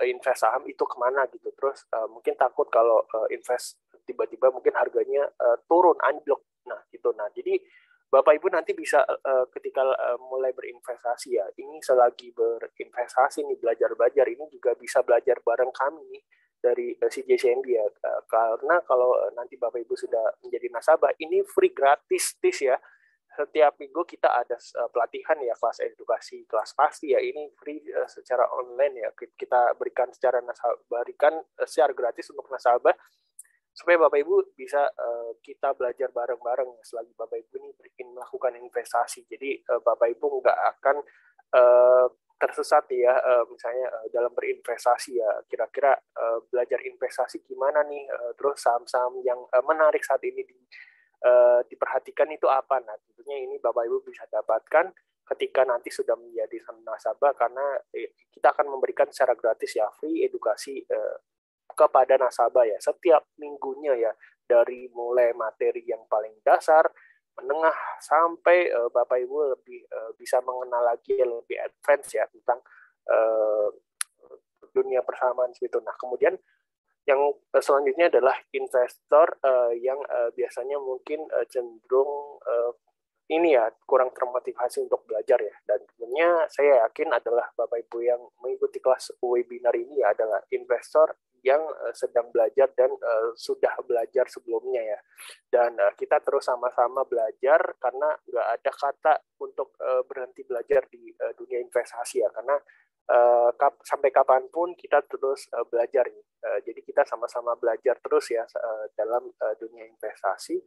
invest saham itu kemana gitu, terus mungkin takut kalau invest tiba-tiba mungkin harganya turun anjlok. Nah gitu. Nah, jadi Bapak Ibu nanti bisa ketika mulai berinvestasi ya, ini selagi berinvestasi nih, belajar ini juga bisa belajar bareng kami nih dari CJCMB ya, karena kalau nanti Bapak Ibu sudah menjadi nasabah, ini free gratis ya. Setiap minggu kita ada pelatihan ya, kelas edukasi, kelas pasti ya, ini free secara online ya, kita berikan secara gratis untuk nasabah, supaya Bapak Ibu bisa kita belajar bareng-bareng selagi Bapak Ibu ini melakukan investasi. Jadi Bapak Ibu nggak akan tersesat ya, misalnya dalam berinvestasi ya, kira-kira belajar investasi gimana nih, terus saham-saham yang menarik saat ini diperhatikan itu apa. Nah, tentunya ini Bapak Ibu bisa dapatkan ketika nanti sudah menjadi nasabah, karena kita akan memberikan secara gratis ya, free edukasi kepada nasabah ya, setiap minggunya ya, dari mulai materi yang paling dasar, menengah, sampai Bapak Ibu lebih bisa mengenal lagi lebih advance ya tentang dunia persamaan gitu. Nah, kemudian yang selanjutnya adalah investor yang biasanya mungkin cenderung ini ya kurang termotivasi untuk belajar ya, dan tentunya saya yakin adalah Bapak Ibu yang mengikuti kelas webinar ini ya adalah investor yang sedang belajar dan sudah belajar sebelumnya ya, dan kita terus sama-sama belajar karena nggak ada kata untuk berhenti belajar di dunia investasi ya, karena sampai kapanpun kita terus belajar nih. Jadi kita sama-sama belajar terus ya dalam dunia investasi.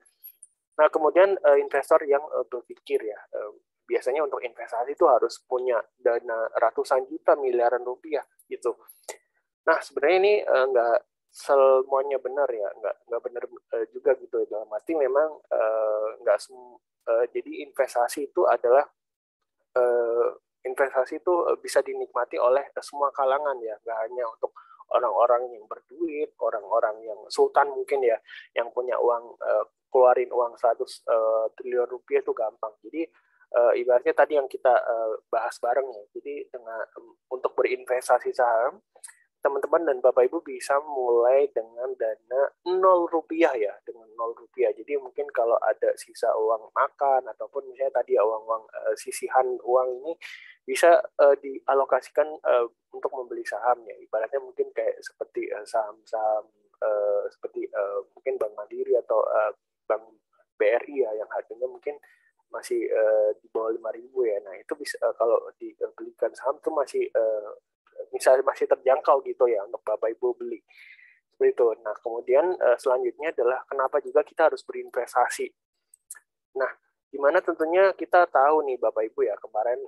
Nah, kemudian investor yang berpikir ya, biasanya untuk investasi itu harus punya dana ratusan juta, miliaran rupiah gitu. Nah, sebenarnya ini nggak semuanya benar ya, nggak benar juga gitu. Dalam arti memang nggak jadi investasi itu adalah investasi itu bisa dinikmati oleh semua kalangan ya, nggak hanya untuk orang-orang yang berduit, orang-orang yang sultan mungkin ya, yang punya uang, keluarin uang 100 triliun rupiah itu gampang. Jadi ibaratnya tadi yang kita bahas bareng ya, jadi dengan untuk berinvestasi saham, teman-teman dan Bapak Ibu bisa mulai dengan dana 0 rupiah ya, dengan 0 rupiah. Jadi mungkin kalau ada sisa uang makan ataupun misalnya tadi ya uang-uang sisihan uang ini bisa dialokasikan untuk membeli saham ya. Ibaratnya mungkin kayak seperti saham-saham seperti mungkin Bank Mandiri atau Bank BRI ya, yang harganya mungkin masih di bawah 5.000 ya. Nah, itu bisa kalau dibelikan saham itu masih misalnya masih terjangkau gitu ya untuk Bapak Ibu beli. Seperti itu. Nah, kemudian selanjutnya adalah kenapa juga kita harus berinvestasi. Nah, gimana tentunya kita tahu nih Bapak Ibu ya, kemarin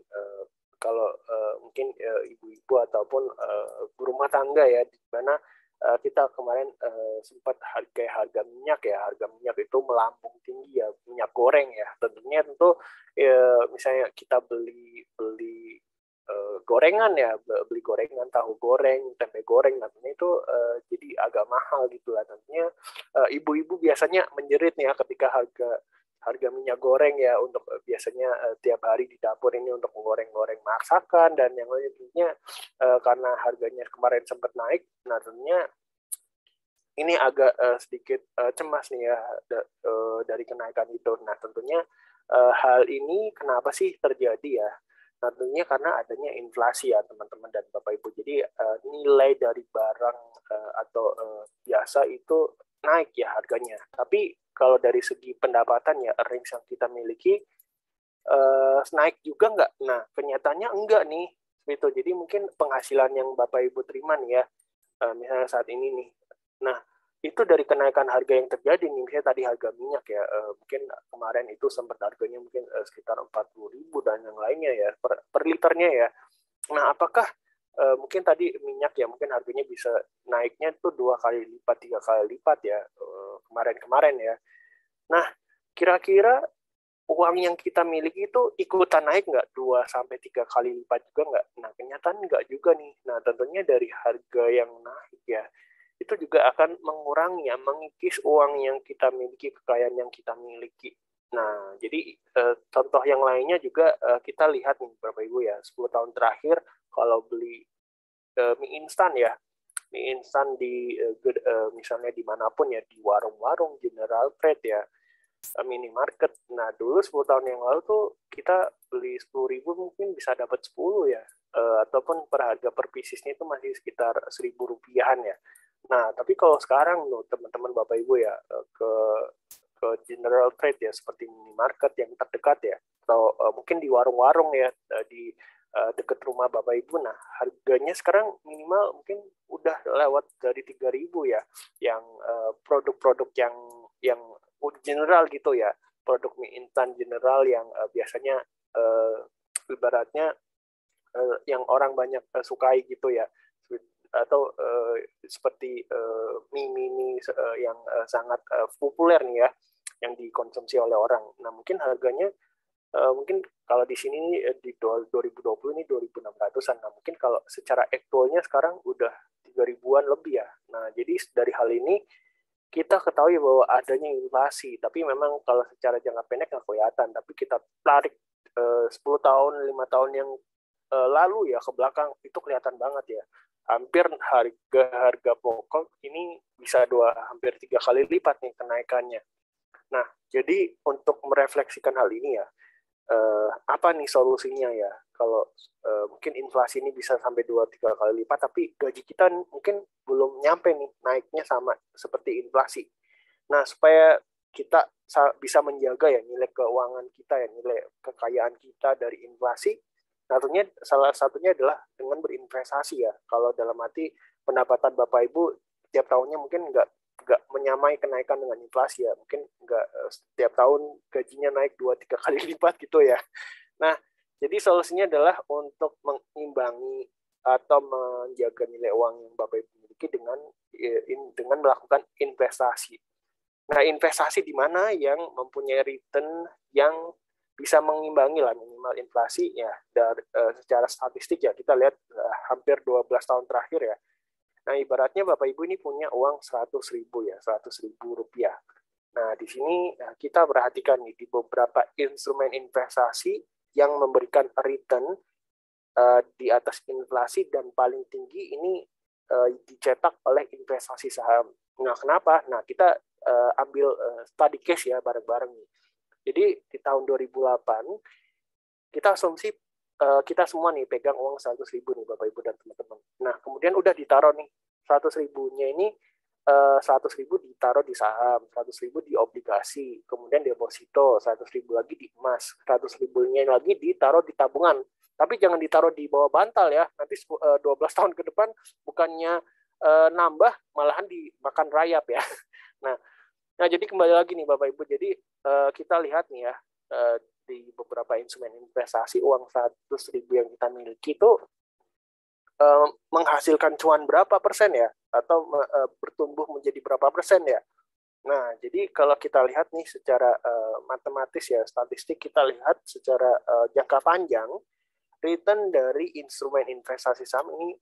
kalau mungkin ibu-ibu ataupun berumah tangga ya, di mana kita kemarin sempat harga minyak ya, harga minyak itu melambung tinggi ya, minyak goreng ya. Tentunya misalnya kita beli gorengan ya, beli gorengan, tahu goreng, tempe goreng, tentunya itu jadi agak mahal gitu lah. Tentunya ibu-ibu biasanya menjerit nih ya ketika harga minyak goreng ya, untuk biasanya tiap hari di dapur ini untuk menggoreng-goreng masakan dan yang lainnya. Tentunya karena harganya kemarin sempat naik, nah tentunya ini agak sedikit cemas nih ya dari kenaikan itu. Nah, tentunya hal ini kenapa sih terjadi ya? Nah, tentunya karena adanya inflasi ya teman-teman dan Bapak Ibu. Jadi nilai dari barang atau jasa itu naik ya harganya. Tapi kalau dari segi pendapatan ya, earnings yang kita miliki naik juga nggak? Nah, kenyataannya enggak nih. Gitu. Jadi mungkin penghasilan yang Bapak Ibu terima nih ya, misalnya saat ini nih. Nah, itu dari kenaikan harga yang terjadi nih, misalnya tadi harga minyak ya, mungkin kemarin itu sempat harganya mungkin sekitar 40.000 dan yang lainnya ya, per liternya ya. Nah, apakah mungkin tadi minyak ya, mungkin harganya bisa naiknya itu 2 kali lipat, 3 kali lipat ya, kemarin-kemarin ya. Nah, kira-kira uang yang kita miliki itu ikutan naik nggak 2-3 kali lipat juga nggak? Nah, kenyataan nggak juga nih. Nah, tentunya dari harga yang naik ya, itu juga akan mengurangi ya, mengikis uang yang kita miliki, kekayaan yang kita miliki. Nah, jadi contoh yang lainnya juga kita lihat nih Bapak Ibu ya, 10 tahun terakhir kalau beli mie instan ya, mie instan di misalnya dimanapun ya, di warung-warung, General Trade ya, minimarket. Nah, dulu 10 tahun yang lalu tuh kita beli 10.000 mungkin bisa dapat 10 ya. Ataupun per harga per piecesnya itu masih sekitar 1.000 rupiahan ya. Nah, tapi kalau sekarang loh teman-teman Bapak Ibu ya, ke General Trade ya, seperti minimarket yang terdekat ya, atau mungkin di warung-warung ya, di dekat rumah Bapak Ibu. Nah, harganya sekarang minimal mungkin udah lewat dari 3.000 ya, yang produk-produk yang general gitu ya, produk mie instan general yang biasanya ibaratnya yang orang banyak sukai gitu ya, atau seperti mie yang sangat populer nih ya, yang dikonsumsi oleh orang. Nah, mungkin harganya mungkin kalau di sini di 2020 ini 2.600-an. Nah, mungkin kalau secara aktualnya sekarang udah 3.000-an lebih ya. Nah, jadi dari hal ini kita ketahui bahwa adanya inflasi, tapi memang kalau secara jangka pendek nggak kelihatan. Tapi kita tarik 10 tahun, 5 tahun yang lalu ya ke belakang, itu kelihatan banget ya. Hampir harga pokok ini bisa hampir 3 kali lipat nih kenaikannya. Nah, jadi untuk merefleksikan hal ini ya, apa nih solusinya ya? Kalau mungkin inflasi ini bisa sampai 2-3 kali lipat, tapi gaji kita mungkin belum nyampe nih naiknya sama seperti inflasi. Nah, supaya kita bisa menjaga ya nilai keuangan kita ya, nilai kekayaan kita dari inflasi, salah satunya adalah dengan berinvestasi ya. Kalau dalam arti pendapatan Bapak Ibu tiap tahunnya mungkin nggak menyamai kenaikan dengan inflasi ya, mungkin nggak setiap tahun gajinya naik 2-3 kali lipat gitu ya. Nah, jadi solusinya adalah untuk mengimbangi atau menjaga nilai uang yang Bapak Ibu miliki dengan melakukan investasi. Nah, investasi di mana yang mempunyai return yang bisa mengimbangi lah minimal inflasi ya. Dari secara statistik ya kita lihat hampir 12 tahun terakhir ya. Nah, ibaratnya Bapak Ibu ini punya uang 100.000 ya, 100.000 rupiah. Nah, di sini kita perhatikan nih di beberapa instrumen investasi yang memberikan return di atas inflasi dan paling tinggi ini dicetak oleh investasi saham. Nah, kenapa? Nah, kita ambil study case ya bareng-bareng nih. Jadi di tahun 2008 kita asumsi kita semua nih pegang uang 100.000 nih Bapak Ibu dan teman-teman. Nah, kemudian udah ditaruh nih 100.000-nya ini 100.000 ditaruh di saham, 100.000 di obligasi, kemudian deposito, 100.000 lagi di emas, 100.000-nya lagi ditaruh di tabungan. Tapi jangan ditaruh di bawah bantal ya. Nanti 12 tahun ke depan bukannya nambah malahan dimakan rayap ya. Nah, jadi kembali lagi nih Bapak Ibu. Jadi kita lihat nih ya di beberapa instrumen investasi uang 100.000 yang kita miliki itu menghasilkan cuan berapa persen ya, atau bertumbuh menjadi berapa persen ya. Nah, jadi kalau kita lihat nih secara matematis ya, statistik, kita lihat secara jangka panjang, return dari instrumen investasi saham ini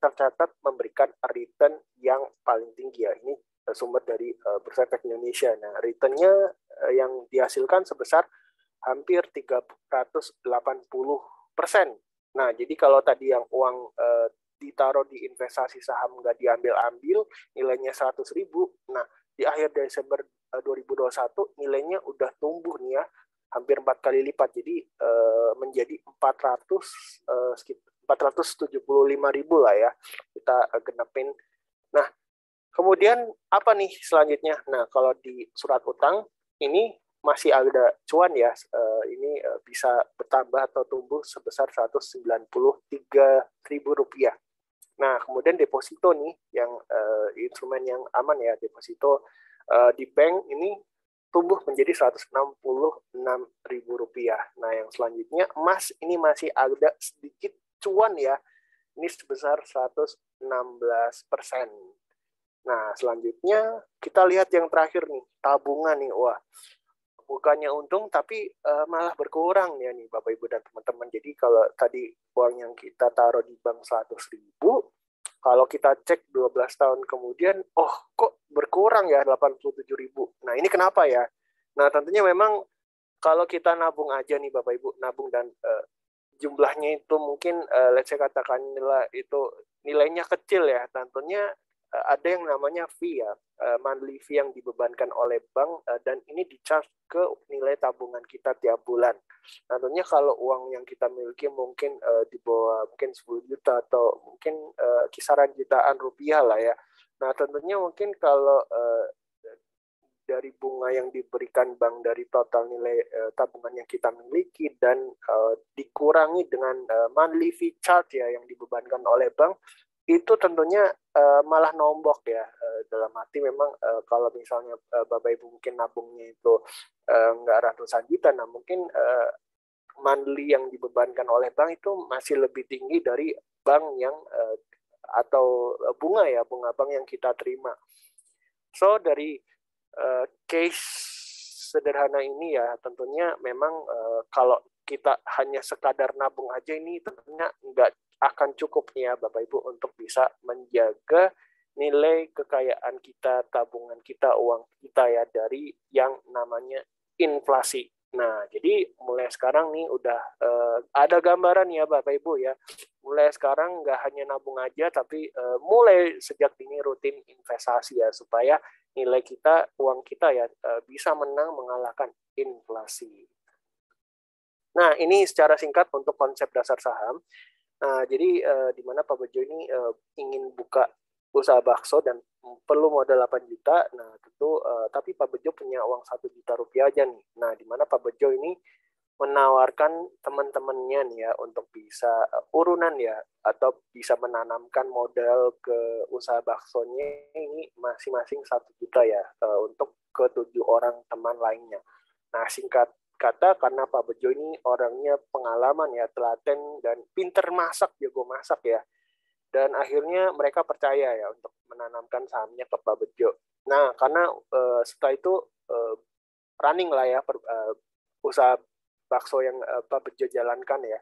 tercatat memberikan return yang paling tinggi ya. Ini sumber dari Bursa Efek Indonesia. Nah, returnnya yang dihasilkan sebesar hampir 380%. Nah, jadi kalau tadi yang uang ditaruh di investasi saham nggak diambil-ambil, nilainya 100.000. Nah, di akhir Desember 2021 nilainya udah tumbuh nih ya, hampir 4 kali lipat. Jadi menjadi 475.000 lah ya. Kita genepin. Nah, kemudian apa nih selanjutnya? Nah, kalau di surat utang ini masih ada cuan ya, ini bisa bertambah atau tumbuh sebesar 193.000 rupiah. Nah, kemudian deposito nih, yang instrumen yang aman ya, deposito di bank ini tumbuh menjadi 166.000 rupiah. Nah, yang selanjutnya emas ini masih ada sedikit cuan ya, ini sebesar 116%. Nah, selanjutnya kita lihat yang terakhir nih, tabungan nih, wah. Bukannya untung, tapi malah berkurang ya nih Bapak Ibu dan teman-teman. Jadi kalau tadi uang yang kita taruh di bank 100.000, kalau kita cek 12 tahun kemudian, oh kok berkurang ya 87.000. Nah, ini kenapa ya? Nah, tentunya memang kalau kita nabung aja nih Bapak Ibu, nabung dan jumlahnya itu mungkin let's say katakan itu nilainya kecil ya, tentunya ada yang namanya fee ya, monthly fee yang dibebankan oleh bank, dan ini di-charge ke nilai tabungan kita tiap bulan. Nah, tentunya kalau uang yang kita miliki mungkin di bawah mungkin 10 juta atau mungkin kisaran jutaan rupiah lah ya. Nah, tentunya mungkin kalau dari bunga yang diberikan bank dari total nilai tabungan yang kita miliki dan dikurangi dengan monthly fee charge ya yang dibebankan oleh bank, itu tentunya malah nombok ya, dalam arti memang kalau misalnya Bapak Ibu mungkin nabungnya itu nggak ratusan juta, nah mungkin monthly yang dibebankan oleh bank itu masih lebih tinggi dari bank yang atau bunga bank yang kita terima. So dari case sederhana ini ya tentunya memang kalau kita hanya sekadar nabung aja ini tentunya nggak akan cukup nih ya Bapak Ibu untuk bisa menjaga nilai kekayaan kita, tabungan kita, uang kita ya dari yang namanya inflasi. Nah, jadi mulai sekarang nih udah ada gambaran ya Bapak Ibu ya. Mulai sekarang nggak hanya nabung aja, tapi mulai sejak dini rutin investasi ya, supaya nilai kita, uang kita ya bisa menang mengalahkan inflasi. Nah, ini secara singkat untuk konsep dasar saham. Nah, jadi di mana Pak Bejo ini ingin buka usaha bakso dan perlu modal 8 juta. Nah, tentu tapi Pak Bejo punya uang 1 juta rupiah aja nih. Nah, di mana Pak Bejo ini menawarkan teman-temannya nih ya untuk bisa urunan ya atau bisa menanamkan modal ke usaha baksonya ini masing-masing 1 juta ya untuk ke 7 orang teman lainnya. Nah, singkat kata karena Pak Bejo ini orangnya pengalaman ya, telaten dan pinter masak, jago masak ya. Dan akhirnya mereka percaya ya untuk menanamkan sahamnya ke Pak Bejo. Nah, karena setelah itu running lah ya usaha bakso yang Pak Bejo jalankan ya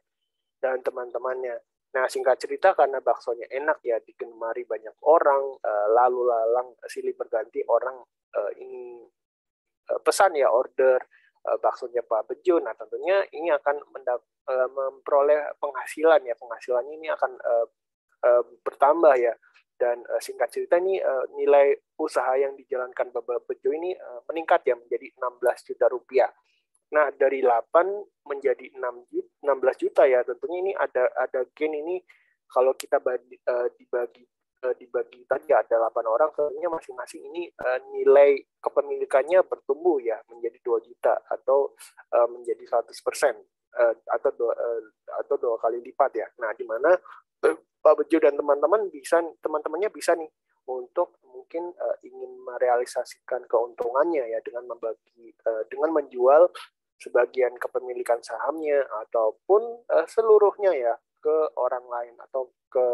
dan teman-temannya. Nah, singkat cerita karena baksonya enak ya, digemari banyak orang, lalu lalang silih berganti orang ini pesan ya order baksonya Pak Bejo. Nah, tentunya ini akan memperoleh penghasilan ya. Penghasilannya ini akan bertambah ya. Dan singkat cerita ini nilai usaha yang dijalankan Bapak Bejo ini meningkat ya menjadi 16 juta rupiah. Nah, dari 8 menjadi 16 juta ya. Tentunya ini ada gain ini kalau kita dibagi tadi ada 8 orang, tentunya masing-masing ini nilai kepemilikannya bertumbuh ya menjadi 2 juta atau menjadi 100% atau 2 kali lipat ya. Nah, di mana Pak Bejo dan teman-temannya bisa nih untuk mungkin ingin merealisasikan keuntungannya ya dengan menjual sebagian kepemilikan sahamnya ataupun seluruhnya ya ke orang lain atau ke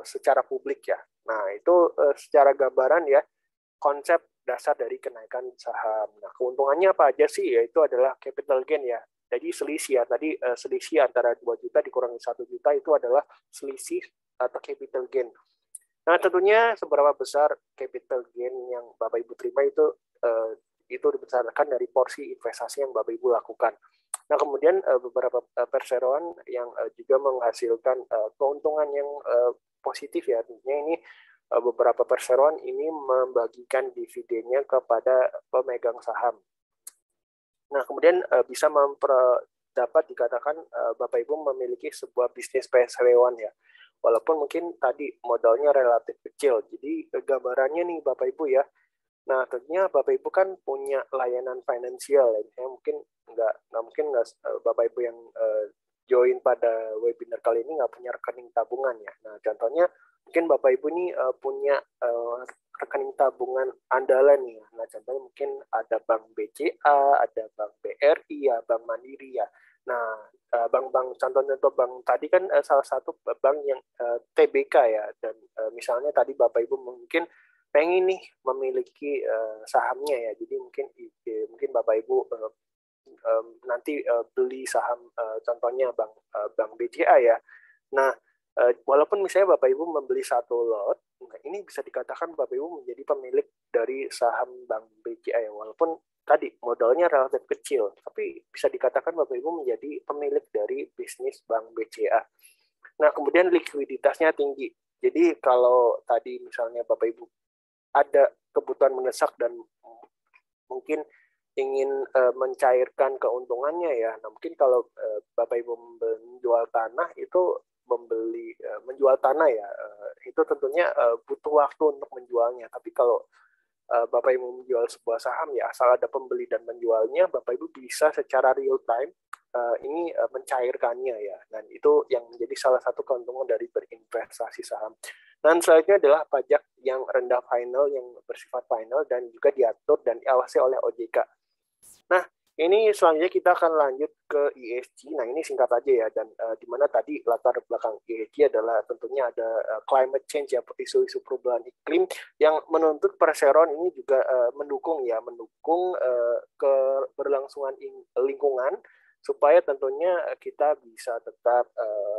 secara publik ya. Nah, itu secara gambaran ya konsep dasar dari kenaikan saham. Nah, keuntungannya apa aja sih? Yaitu adalah capital gain ya. Jadi selisih ya, tadi selisih antara 2 juta dikurangi 1 juta itu adalah selisih atau capital gain. Nah, tentunya seberapa besar capital gain yang Bapak Ibu terima itu berdasarkan dari porsi investasi yang Bapak Ibu lakukan. Nah, kemudian beberapa perseroan yang juga menghasilkan keuntungan yang positif ya. Tentunya ini beberapa perseroan ini membagikan dividennya kepada pemegang saham. Nah, kemudian bisa dapat dikatakan Bapak Ibu memiliki sebuah bisnis perseroan ya. Walaupun mungkin tadi modalnya relatif kecil. Jadi gambarannya nih Bapak Ibu ya. Nah, tentunya Bapak Ibu kan punya layanan finansial ya. Mungkin nggak Bapak Ibu yang join pada webinar kali ini nggak punya rekening tabungan ya. Nah, contohnya mungkin Bapak Ibu ini punya rekening tabungan andalan ya. Nah, contohnya mungkin ada Bank BCA, ada Bank BRI ya, Bank Mandiri ya. Nah, bank-bank contoh-contoh bank tadi kan salah satu bank yang TBK ya. Dan misalnya tadi Bapak Ibu mungkin pengen nih memiliki sahamnya ya. Jadi mungkin Bapak Ibu nanti beli saham contohnya bank BCA ya. Nah, walaupun misalnya Bapak Ibu membeli satu lot, ini bisa dikatakan Bapak Ibu menjadi pemilik dari saham bank BCA ya. Walaupun tadi modalnya relatif kecil, tapi bisa dikatakan Bapak Ibu menjadi pemilik dari bisnis bank BCA. Nah, kemudian likuiditasnya tinggi. Jadi kalau tadi misalnya Bapak Ibu ada kebutuhan mendesak dan mungkin ingin mencairkan keuntungannya ya. Nah, mungkin kalau Bapak Ibu menjual tanah itu menjual tanah ya, itu tentunya butuh waktu untuk menjualnya. Tapi kalau Bapak Ibu menjual sebuah saham ya, asal ada pembeli dan menjualnya, Bapak Ibu bisa secara real time ini mencairkannya ya. Dan itu yang menjadi salah satu keuntungan dari berinvestasi saham. Dan selanjutnya adalah pajak yang rendah final, yang bersifat final dan juga diatur dan diawasi oleh OJK. Nah, Ini selanjutnya kita akan lanjut ke ESG. Nah, ini singkat aja ya, dan di mana tadi latar belakang ESG adalah tentunya ada climate change ya, isu-isu perubahan iklim yang menuntut perseroan ini juga mendukung keberlangsungan lingkungan supaya tentunya kita bisa tetap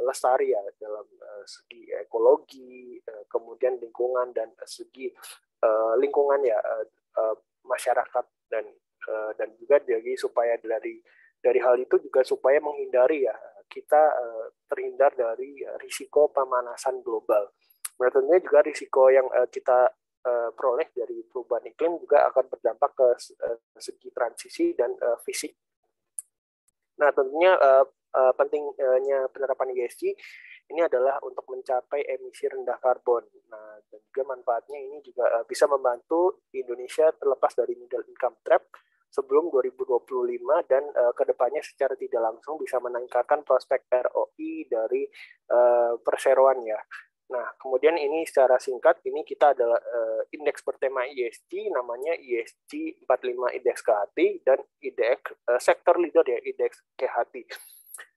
lestari ya dalam segi ekologi, kemudian lingkungan dan segi lingkungan ya masyarakat dan juga dari supaya dari hal itu juga supaya menghindari ya kita terhindar dari risiko pemanasan global. Tentunya juga risiko yang kita peroleh dari perubahan iklim juga akan berdampak ke segi transisi dan fisik. Nah, tentunya pentingnya penerapan ESG ini adalah untuk mencapai emisi rendah karbon. Nah, dan juga manfaatnya ini juga bisa membantu Indonesia terlepas dari middle income trap sebelum 2025 dan kedepannya secara tidak langsung bisa meningkatkan prospek ROI dari perseroan ya. Nah, kemudian ini secara singkat, ini kita adalah indeks bertema ESG, namanya ESG 45 Indeks KHT, dan indeks sektor leader ya, Indeks KHT.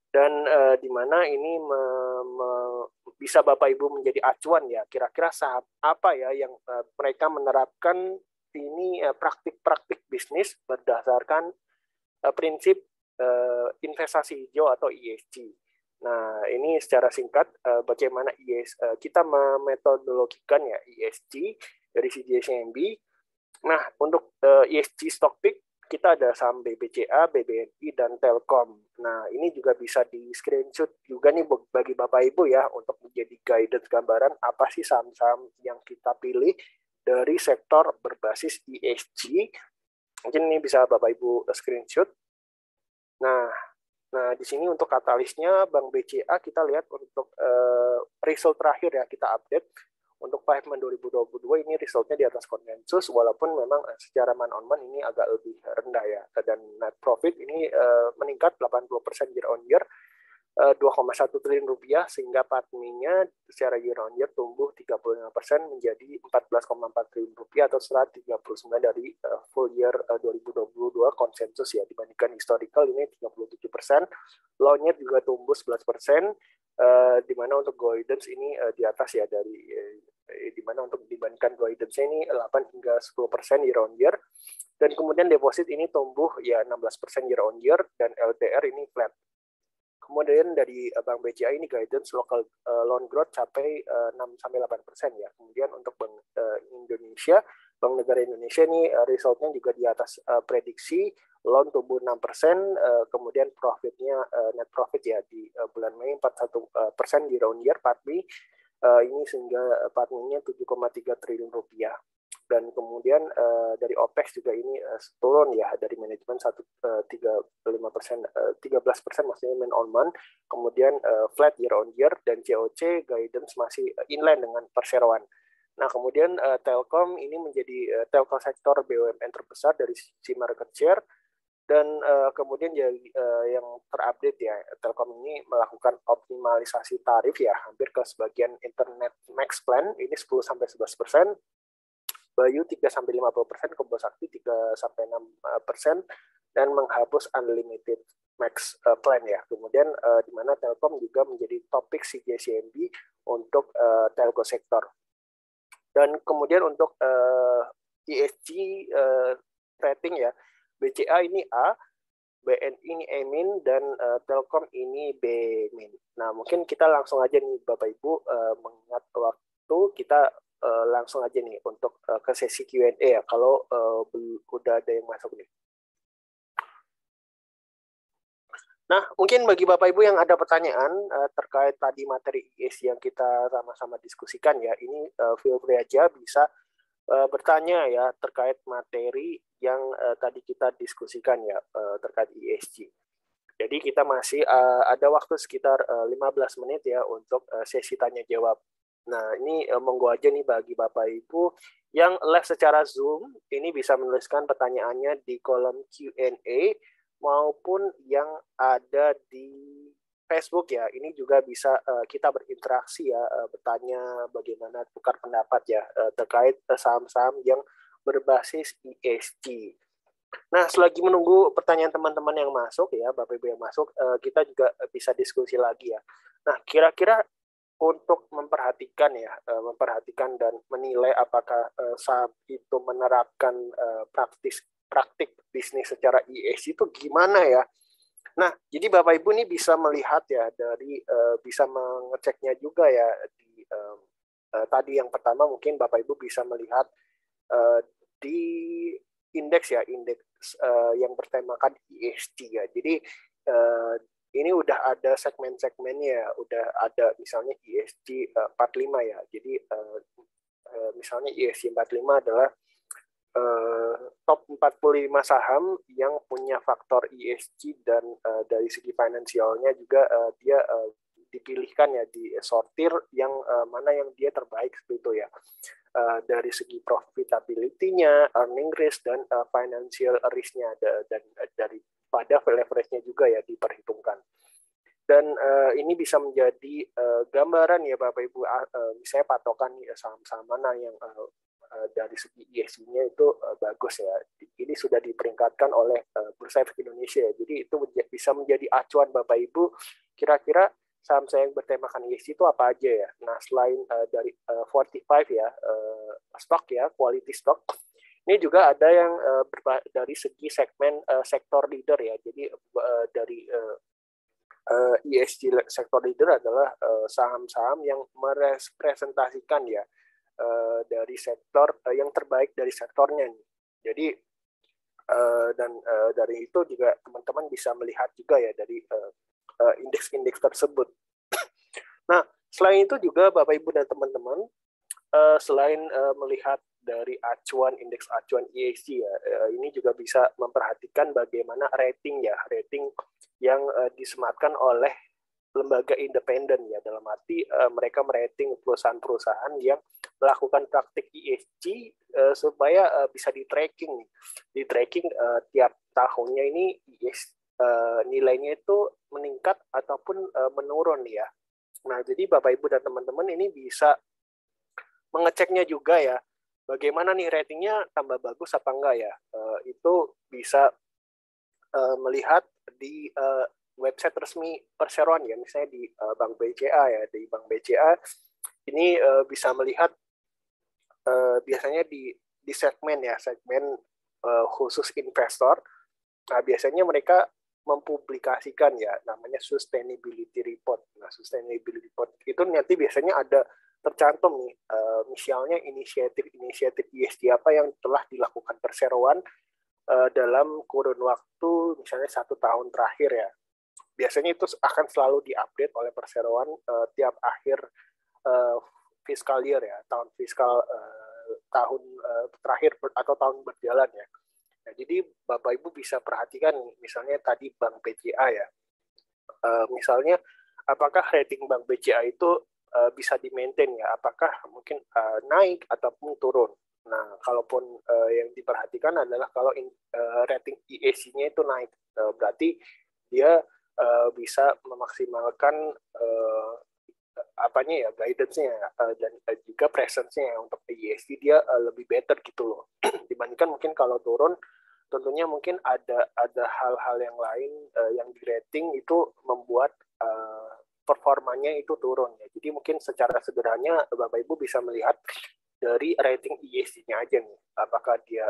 Dan di mana ini bisa Bapak Ibu menjadi acuan ya, kira-kira apa ya yang mereka menerapkan ini praktik-praktik bisnis berdasarkan prinsip investasi hijau atau ESG. Nah, ini secara singkat bagaimana kita memetodologikan ya ESG dari CGSMB. Nah, untuk ESG stock pick kita ada saham BBCA, BBNI, dan Telkom. Nah, ini juga bisa di screenshot juga nih bagi Bapak Ibu ya untuk menjadi guidance gambaran apa sih saham-saham yang kita pilih dari sektor berbasis ESG. Mungkin ini bisa Bapak Ibu screenshot. Nah, di sini untuk katalisnya Bank BCA kita lihat untuk result terakhir ya kita update. Untuk 5 month 2022 ini resultnya di atas konsensus, walaupun memang secara month-on-month ini agak lebih rendah ya. Dan net profit ini meningkat 80% year on year, 2,1 triliun rupiah, sehingga PATMI-nya secara year on year tumbuh 35% menjadi 14,4 triliun rupiah atau 139 dari full year 2022 konsensus ya, dibandingkan historical ini 37%. Loan-nya juga tumbuh 11%, di mana untuk guidance ini di atas ya dari di mana untuk dibandingkan guidance ini 8 hingga 10% year on year, dan kemudian deposit ini tumbuh ya 16% year on year, dan LDR ini flat. Kemudian dari Bank BCA ini guidance local loan growth capai 6-8% ya. Kemudian untuk Bank Indonesia, Bank Negara Indonesia ini resultnya juga di atas prediksi, loan tumbuh 6%, kemudian profitnya net profit ya di bulan Mei 41% year on year PATMI, ini sehingga PATMI-nya 7,3 triliun rupiah. Dan kemudian dari OPEX juga ini turun ya, dari manajemen 13% maksudnya man on month, kemudian flat year on year, dan COC guidance masih inline dengan perseroan. Nah, kemudian Telkom ini menjadi telco sektor BUMN terbesar dari sisi market share, dan kemudian yang terupdate ya, Telkom ini melakukan optimalisasi tarif ya hampir ke sebagian internet max plan ini 10-11%, Bayu 3-50%, Kebosakti 3-6%, dan menghapus unlimited max plan ya. Kemudian di mana Telkom juga menjadi topik CGCMB untuk telco sektor. Dan kemudian untuk ESG rating ya, BCA ini A, BNI ini A min, dan Telkom ini B min. Nah, mungkin kita langsung aja nih Bapak Ibu, mengingat waktu, kita langsung aja nih untuk ke sesi Q&A ya, kalau udah ada yang masuk nih. Nah, mungkin bagi Bapak Ibu yang ada pertanyaan terkait tadi materi ESG yang kita sama-sama diskusikan ya, ini feel free aja bisa bertanya ya terkait materi yang tadi kita diskusikan ya terkait ESG. Jadi kita masih ada waktu sekitar 15 menit ya untuk sesi tanya jawab. Nah, ini monggo aja nih bagi Bapak Ibu yang live secara Zoom, ini bisa menuliskan pertanyaannya di kolom Q&A, maupun yang ada di Facebook ya. Ini juga bisa kita berinteraksi ya, bertanya bagaimana tukar pendapat ya terkait saham-saham yang berbasis ESG. Nah, selagi menunggu pertanyaan teman-teman yang masuk ya, Bapak Ibu yang masuk, kita juga bisa diskusi lagi ya. Nah, kira-kira untuk memperhatikan dan menilai apakah saham itu menerapkan praktik bisnis secara ESG itu gimana ya? Nah, jadi Bapak Ibu ini bisa melihat ya dari bisa mengeceknya juga ya di tadi yang pertama mungkin Bapak Ibu bisa melihat di indeks yang bertemakan ESG ya. Jadi ini udah ada segmen-segmennya, udah ada misalnya ESG 45 ya. Jadi misalnya ESG 45 adalah top 45 saham yang punya faktor ESG dan dari segi finansialnya juga dia dipilihkan ya, disortir yang mana yang dia terbaik seperti itu ya. Dari segi profitability-nya, earning risk, dan financial risk-nya, dan daripada leverage-nya juga ya diperhitungkan. Dan ini bisa menjadi gambaran ya Bapak Ibu, misalnya patokan saham-saham mana yang dari segi ESG-nya itu bagus ya. Ini sudah diperingkatkan oleh Bursa Efek Indonesia ya. Jadi itu bisa menjadi acuan Bapak Ibu, kira-kira saham-saham yang bertemakan ESG itu apa aja ya. Nah, selain dari 45 ya, stock ya, quality stock, ini juga ada yang dari segi segmen sektor leader ya. Jadi dari ESG sektor leader adalah saham-saham yang merepresentasikan ya dari sektor yang terbaik dari sektornya nih. Jadi dan dari itu juga teman-teman bisa melihat juga ya dari indeks-indeks tersebut. Nah, selain itu juga Bapak Ibu dan teman-teman, selain melihat dari indeks acuan ESG ya, ini juga bisa memperhatikan bagaimana rating yang disematkan oleh lembaga independen ya, dalam arti mereka merating perusahaan-perusahaan yang melakukan praktik ESG supaya bisa di tracking tiap tahunnya ini nilainya itu meningkat ataupun menurun ya. Nah, jadi Bapak Ibu dan teman-teman ini bisa mengeceknya juga ya, bagaimana nih ratingnya tambah bagus apa enggak ya. Itu bisa melihat di website resmi perseroan ya, misalnya di Bank BCA ya. Di Bank BCA ini bisa melihat biasanya di segmen khusus investor. Nah, biasanya mereka mempublikasikan ya namanya sustainability report. Nah, sustainability report itu nanti biasanya ada tercantum nih misalnya inisiatif ESG apa yang telah dilakukan perseroan dalam kurun waktu misalnya 1 tahun terakhir ya. Biasanya itu akan selalu diupdate oleh perseroan tiap akhir fiskal year ya, tahun fiskal tahun terakhir atau tahun berjalan ya. Nah, jadi Bapak Ibu bisa perhatikan misalnya tadi Bank BCA ya. Misalnya apakah rating Bank BCA itu bisa di-maintain ya, apakah mungkin naik ataupun turun. Nah, kalaupun yang diperhatikan adalah kalau rating ESG-nya itu naik, berarti dia bisa memaksimalkan guidance-nya dan juga presence-nya untuk ESG dia lebih better gitu loh. Dibandingkan mungkin kalau turun, tentunya mungkin ada hal-hal yang lain yang di rating itu membuat performanya itu turun ya. Jadi mungkin secara sederhana Bapak Ibu bisa melihat dari rating ESG-nya aja nih, apakah dia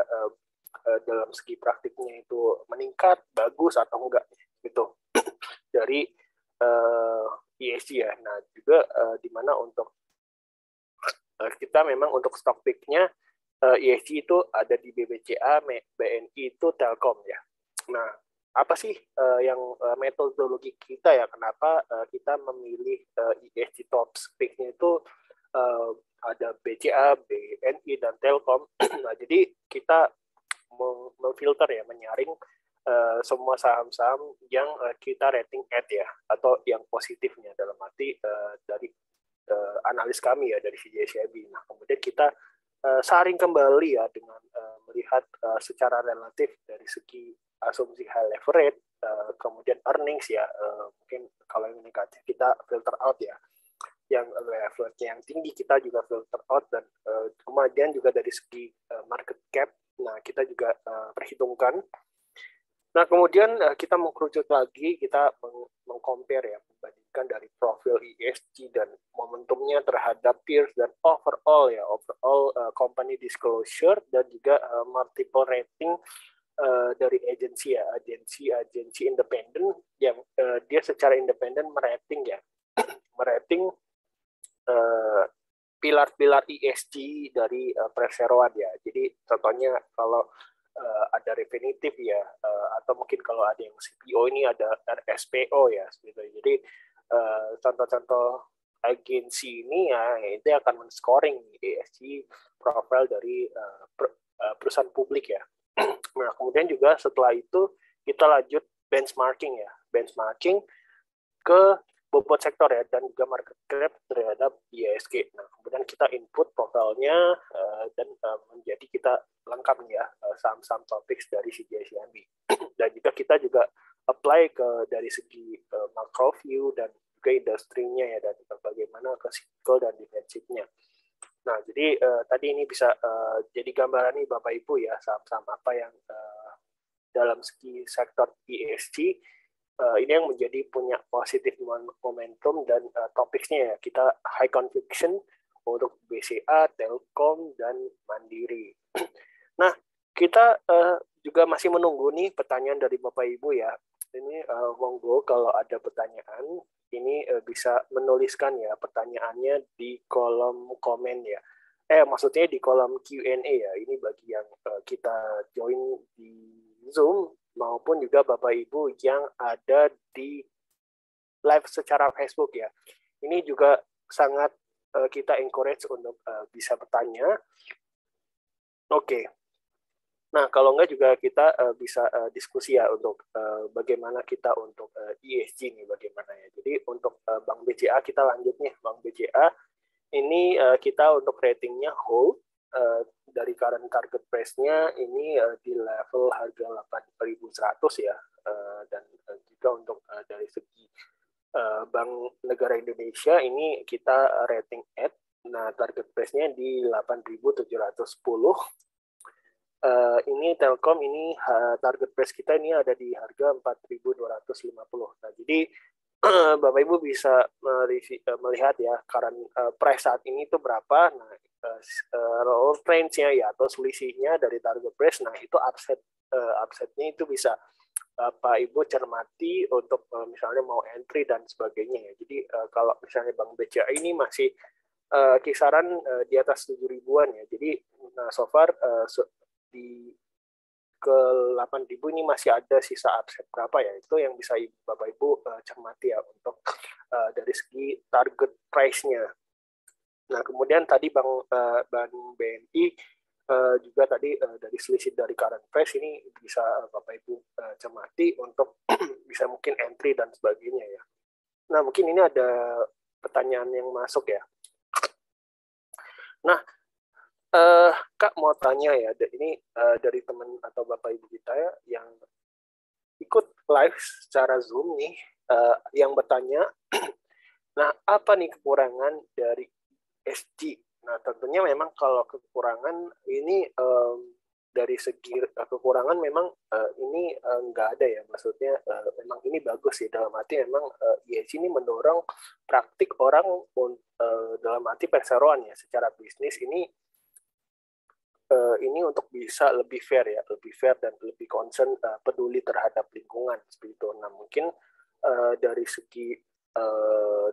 dalam segi praktiknya itu meningkat, bagus atau enggak gitu dari ESG ya. Nah, juga di mana untuk kita memang untuk stock pick-nya ESG itu ada di BBCA, BNI itu Telkom ya. Nah, apa sih yang metodologi kita ya, kenapa kita memilih ESG top pick-nya itu ada BCA, BNI, dan Telkom. Nah, jadi kita memfilter ya, menyaring semua saham-saham yang kita rating at ya, atau yang positifnya dalam arti dari analis kami ya dari CJCIB. Nah, kemudian kita saring kembali ya dengan melihat secara relatif dari segi asumsi high leverage, kemudian earnings ya, mungkin kalau yang negatif kita filter out ya, yang leverage-nya yang tinggi kita juga filter out, dan kemudian juga dari segi market cap, nah kita juga perhitungkan. Nah, kemudian kita mengkerucut lagi, kita meng-compare ya, membandingkan dari profil ESG dan momentumnya terhadap peers dan overall company disclosure dan juga multiple rating dari agensi ya, agensi independen yang dia secara independen merating ya, merating pilar-pilar ESG dari perseroan ya. Jadi contohnya kalau ada Refinitiv ya, atau mungkin kalau ada yang CPO ini ada RSPO ya, gitu. Jadi contoh-contoh agensi ini ya itu akan men-scoring ESG profile dari perusahaan publik ya. Nah, kemudian juga setelah itu kita lanjut benchmarking ya, benchmarking ke bobot sektor ya dan juga market cap terhadap IHSG. Nah, kemudian kita input profilnya dan menjadi kita lengkap nih ya saham-saham topics dari CGI-CIMB. Dan juga kita juga apply ke dari segi macro view dan juga industrinya ya dan bagaimana ke cycle dan defensifnya. Nah, jadi tadi ini bisa jadi gambaran nih Bapak Ibu ya saham-saham apa yang dalam segi sektor ESG ini yang menjadi punya positif momentum dan topiknya ya kita high conviction untuk BCA, Telkom dan Mandiri. Nah, kita juga masih menunggu nih pertanyaan dari Bapak Ibu ya. Ini monggo kalau ada pertanyaan ini bisa menuliskan ya pertanyaannya di kolom komen ya. Maksudnya di kolom Q&A ya. Ini bagi yang kita join di Zoom maupun juga Bapak Ibu yang ada di live secara Facebook ya. Ini juga sangat kita encourage untuk bisa bertanya. Oke. Nah, kalau enggak juga kita bisa diskusi ya untuk bagaimana kita untuk ESG nih bagaimana ya. Jadi untuk Bank BCA kita lanjut nih. Bank BCA ini kita untuk ratingnya hold. Dari current target price-nya ini di level harga 8.100 ya, dan juga untuk dari segi Bank Negara Indonesia ini kita rating at, nah target price-nya di 8.710. Ini Telkom ini target price kita ini ada di harga 4.250. Nah, jadi Bapak Ibu bisa melihat ya current price saat ini itu berapa. Nah, range-nya ya atau selisihnya dari target price. Nah, itu upside-nya itu bisa Bapak Ibu cermati untuk misalnya mau entry dan sebagainya ya. Jadi kalau misalnya Bank BCA ini masih kisaran di atas 7.000-an ya. Jadi so far di ke 8.000 ini masih ada sisa upside berapa ya, itu yang bisa Bapak Ibu cermati ya untuk dari segi target price-nya. Nah, kemudian tadi Bank BNI juga tadi dari selisih dari current price ini bisa Bapak Ibu cermati untuk bisa mungkin entry dan sebagainya ya. Nah, mungkin ini ada pertanyaan yang masuk ya. Nah, Kak mau tanya ya, ini dari teman atau Bapak Ibu kita ya, yang ikut live secara Zoom nih, yang bertanya, nah apa nih kekurangan dari ESG? Nah tentunya memang kalau kekurangan ini dari segi kekurangan memang ini nggak ada ya, maksudnya memang ini bagus sih, dalam arti memang ESG ini mendorong praktik orang dalam arti perseroan ya, secara bisnis ini untuk bisa lebih fair ya, lebih fair dan lebih concern peduli terhadap lingkungan seperti itu. Nah mungkin dari segi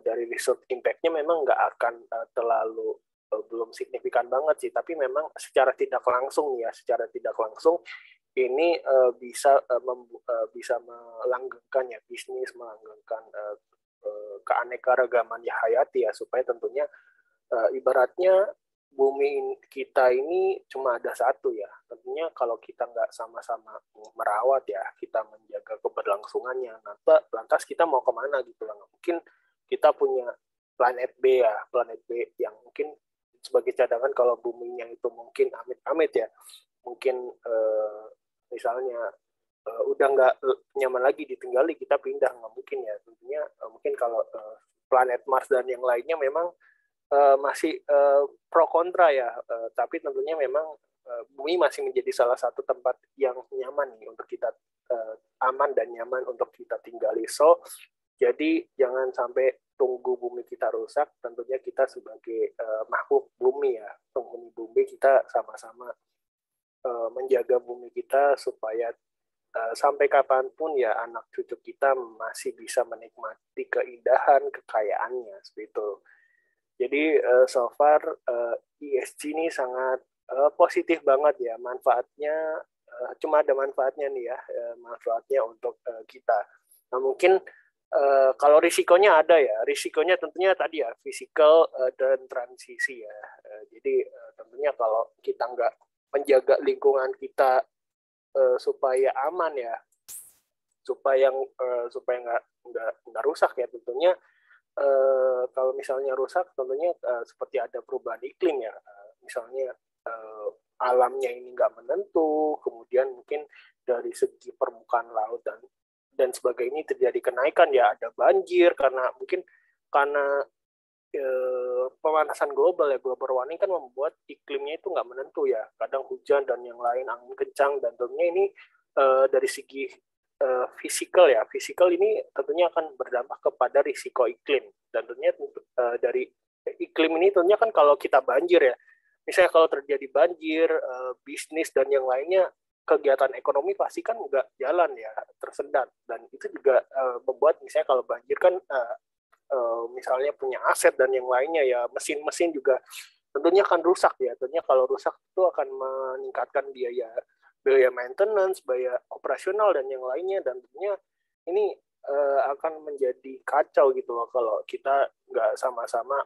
dari result impact-nya memang nggak akan terlalu belum signifikan banget sih, tapi memang secara tidak langsung ya, secara tidak langsung ini bisa melanggengkan ya bisnis, melanggengkan keanekaragaman ya hayati ya, supaya tentunya ibaratnya bumi kita ini cuma ada satu ya. Tentunya kalau kita nggak sama-sama merawat ya, kita menjaga keberlangsungannya, lantas kita mau kemana gitu lah. Mungkin kita punya planet B ya, planet B yang mungkin sebagai cadangan kalau buminya itu mungkin amit-amit ya, mungkin misalnya udah nggak nyaman lagi ditinggali, kita pindah, nggak mungkin ya. Tentunya mungkin kalau planet Mars dan yang lainnya memang masih pro kontra ya, tapi tentunya memang bumi masih menjadi salah satu tempat yang nyaman nih untuk kita, aman dan nyaman untuk kita tinggali. So, jadi jangan sampai tunggu bumi kita rusak. Tentunya kita sebagai makhluk bumi ya, penghuni bumi, kita sama-sama menjaga bumi kita supaya sampai kapanpun ya anak cucu kita masih bisa menikmati keindahan kekayaannya seperti itu. Jadi so far ESG ini sangat positif banget ya, manfaatnya cuma ada manfaatnya nih ya, manfaatnya untuk kita. Nah mungkin kalau risikonya ada ya, risikonya tentunya tadi ya physical dan transisi ya. Jadi tentunya kalau kita nggak menjaga lingkungan kita supaya aman ya, supaya nggak rusak ya, tentunya kalau misalnya rusak tentunya seperti ada perubahan iklim ya, misalnya alamnya ini nggak menentu, kemudian mungkin dari segi permukaan laut dan sebagainya ini terjadi kenaikan ya, ada banjir karena pemanasan global ya, global warming kan membuat iklimnya itu nggak menentu ya, kadang hujan dan yang lain, angin kencang, dan tentunya ini dari segi fisikal ya, fisikal ini tentunya akan berdampak kepada risiko iklim, dan tentunya dari iklim ini tentunya kan kalau kita banjir ya, misalnya kalau terjadi banjir, bisnis dan yang lainnya, kegiatan ekonomi pasti kan nggak jalan ya, tersendat, dan itu juga membuat misalnya kalau banjir kan misalnya punya aset dan yang lainnya ya, mesin-mesin juga tentunya akan rusak ya, tentunya kalau rusak itu akan meningkatkan biaya maintenance, biaya operasional dan yang lainnya, dan tentunya ini akan menjadi kacau gitu loh kalau kita nggak sama-sama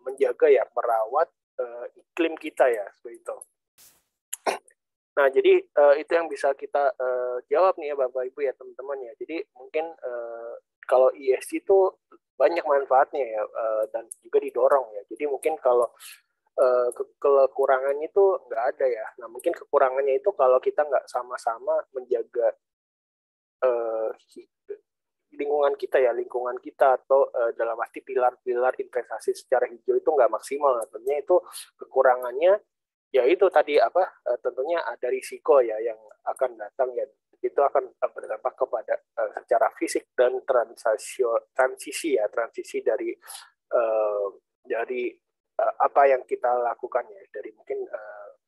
menjaga ya, merawat iklim kita ya, seperti itu. Nah, jadi itu yang bisa kita jawab nih ya Bapak Ibu ya teman-teman ya. Jadi mungkin kalau ESG itu banyak manfaatnya ya, dan juga didorong ya. Jadi mungkin kalau kekurangannya itu nggak ada ya. Nah mungkin kekurangannya itu kalau kita nggak sama-sama menjaga lingkungan kita atau dalam arti pilar-pilar investasi secara hijau itu nggak maksimal. Nah, tentunya itu kekurangannya ya itu tadi tentunya ada risiko ya yang akan datang ya, itu akan berdampak kepada secara fisik dan transisi dari apa yang kita lakukan ya, dari mungkin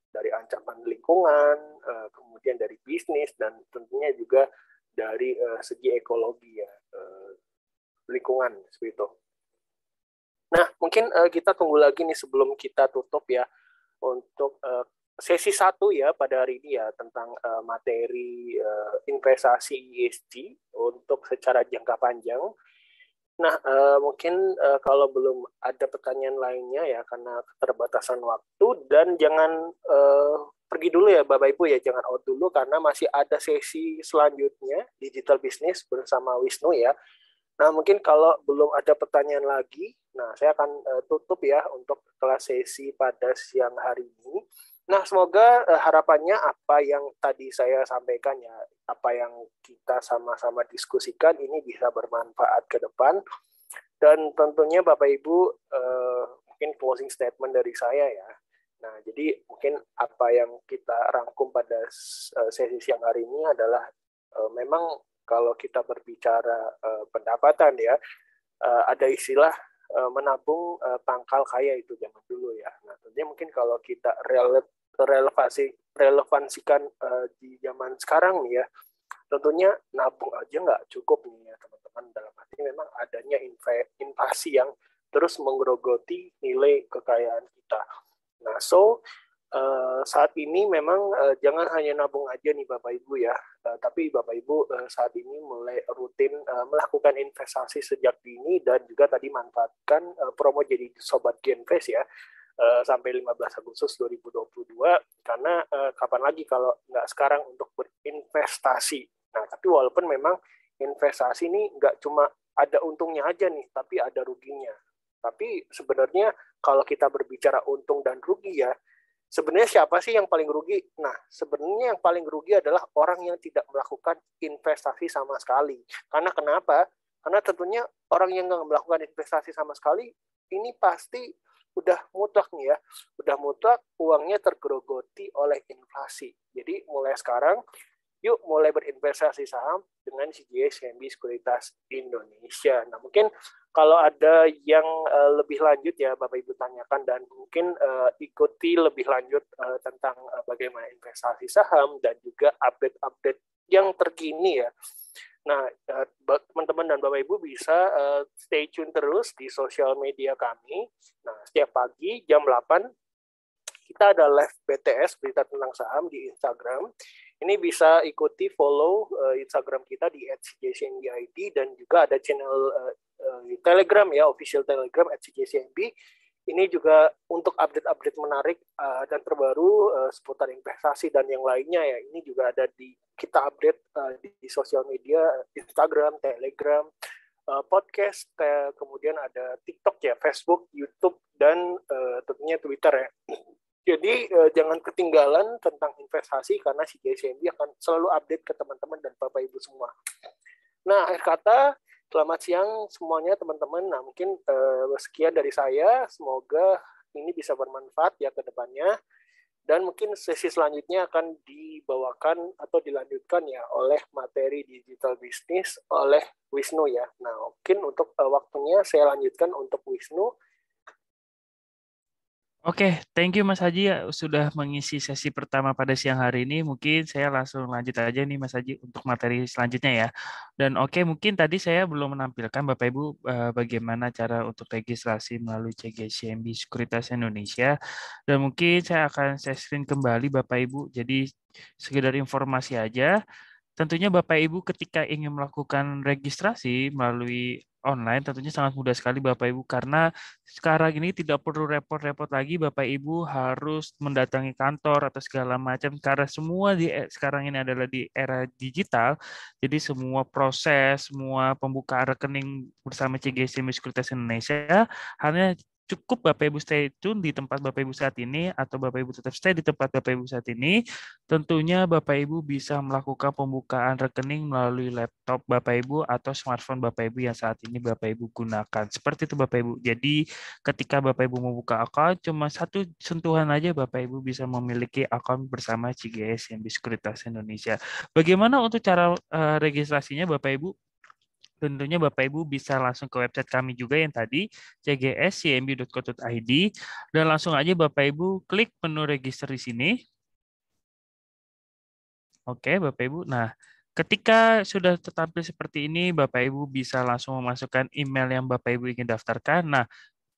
dari ancaman lingkungan, kemudian dari bisnis, dan tentunya juga dari segi ekologi ya, lingkungan seperti itu. Nah mungkin kita tunggu lagi nih sebelum kita tutup ya untuk sesi 1 ya pada hari ini ya, tentang materi investasi ESG untuk secara jangka panjang. Nah, mungkin kalau belum ada pertanyaan lainnya ya, karena keterbatasan waktu, dan jangan pergi dulu ya Bapak Ibu ya, jangan out dulu karena masih ada sesi selanjutnya digital business bersama Wisnu ya. Nah, mungkin kalau belum ada pertanyaan lagi, nah saya akan tutup ya untuk kelas sesi pada siang hari ini. Nah, semoga harapannya apa yang tadi saya sampaikan ya, apa yang kita sama-sama diskusikan ini bisa bermanfaat ke depan. Dan tentunya Bapak Ibu, mungkin closing statement dari saya ya. Nah, jadi mungkin apa yang kita rangkum pada sesi siang hari ini adalah memang kalau kita berbicara pendapatan ya, ada istilah menabung pangkal kaya itu zaman dulu ya. Nah, tentunya mungkin kalau kita relevansikan di zaman sekarang nih ya, tentunya nabung aja nggak cukup nih ya teman-teman, dalam arti memang adanya inflasi yang terus menggerogoti nilai kekayaan kita. Nah, saat ini memang jangan hanya nabung aja nih Bapak Ibu ya, tapi Bapak Ibu saat ini mulai rutin melakukan investasi sejak dini, dan juga tadi manfaatkan promo jadi Sobat Genvest ya, sampai 15 Agustus 2022, karena kapan lagi kalau nggak sekarang untuk berinvestasi. Nah, tapi walaupun memang investasi ini nggak cuma ada untungnya aja nih, tapi ada ruginya. Tapi sebenarnya kalau kita berbicara untung dan rugi ya, sebenarnya siapa sih yang paling rugi? Nah, sebenarnya yang paling rugi adalah orang yang tidak melakukan investasi sama sekali. Karena kenapa? Karena tentunya orang yang nggak melakukan investasi sama sekali, ini pasti udah mutlak nih ya, udah mutlak uangnya tergerogoti oleh inflasi. Jadi mulai sekarang, yuk mulai berinvestasi saham dengan CGS CIMB Sekuritas Indonesia. Nah mungkin kalau ada yang lebih lanjut ya Bapak Ibu tanyakan dan mungkin ikuti lebih lanjut tentang bagaimana investasi saham dan juga update-update yang terkini ya. Nah, teman-teman dan Bapak Ibu bisa stay tune terus di sosial media kami. Nah, setiap pagi jam 8 kita ada live BTS, berita tentang saham di Instagram. Ini bisa ikuti follow Instagram kita di @cjcmb.id dan juga ada channel Telegram ya, official Telegram @cjcmb. Ini juga untuk update-update menarik dan terbaru seputar investasi dan yang lainnya ya. Ini juga ada kita update di sosial media, Instagram, Telegram, podcast, kemudian ada TikTok ya, Facebook, YouTube, dan tentunya Twitter ya. Jadi jangan ketinggalan tentang investasi karena si JCMB akan selalu update ke teman-teman dan Bapak Ibu semua. Nah, akhir kata, selamat siang semuanya teman-teman. Nah, mungkin sekian dari saya. Semoga ini bisa bermanfaat ya ke depannya. Dan mungkin sesi selanjutnya akan dibawakan atau dilanjutkan ya oleh materi digital bisnis oleh Wisnu ya. Nah, mungkin untuk waktunya saya lanjutkan untuk Wisnu. Oke, thank you Mas Haji ya sudah mengisi sesi pertama pada siang hari ini. Mungkin saya langsung lanjut aja nih Mas Haji untuk materi selanjutnya ya. Dan oke, mungkin tadi saya belum menampilkan Bapak Ibu bagaimana cara untuk registrasi melalui CGSCMB Sekuritas Indonesia. Dan mungkin saya akan share screen kembali Bapak Ibu. Jadi sekedar informasi aja. Tentunya Bapak Ibu ketika ingin melakukan registrasi melalui online tentunya sangat mudah sekali Bapak Ibu karena sekarang ini tidak perlu repot-repot lagi Bapak Ibu harus mendatangi kantor atau segala macam karena semua sekarang ini adalah di era digital. Jadi semua proses, semua pembukaan rekening bersama CGS Sekuritas Indonesia hanya cukup Bapak Ibu stay tune di tempat Bapak Ibu saat ini atau Bapak Ibu tetap stay di tempat Bapak Ibu saat ini. Tentunya Bapak Ibu bisa melakukan pembukaan rekening melalui laptop Bapak Ibu atau smartphone Bapak Ibu yang saat ini Bapak Ibu gunakan. Seperti itu Bapak Ibu. Jadi ketika Bapak Ibu membuka akun, cuma satu sentuhan aja Bapak Ibu bisa memiliki akun bersama CGS yang Sekuritas Indonesia. Bagaimana untuk cara registrasinya Bapak Ibu? Tentunya Bapak Ibu bisa langsung ke website kami juga yang tadi cgscmb.co.id dan langsung aja Bapak Ibu klik menu register di sini. Oke, Bapak Ibu. Nah, ketika sudah tertampil seperti ini, Bapak Ibu bisa langsung memasukkan email yang Bapak Ibu ingin daftarkan. Nah,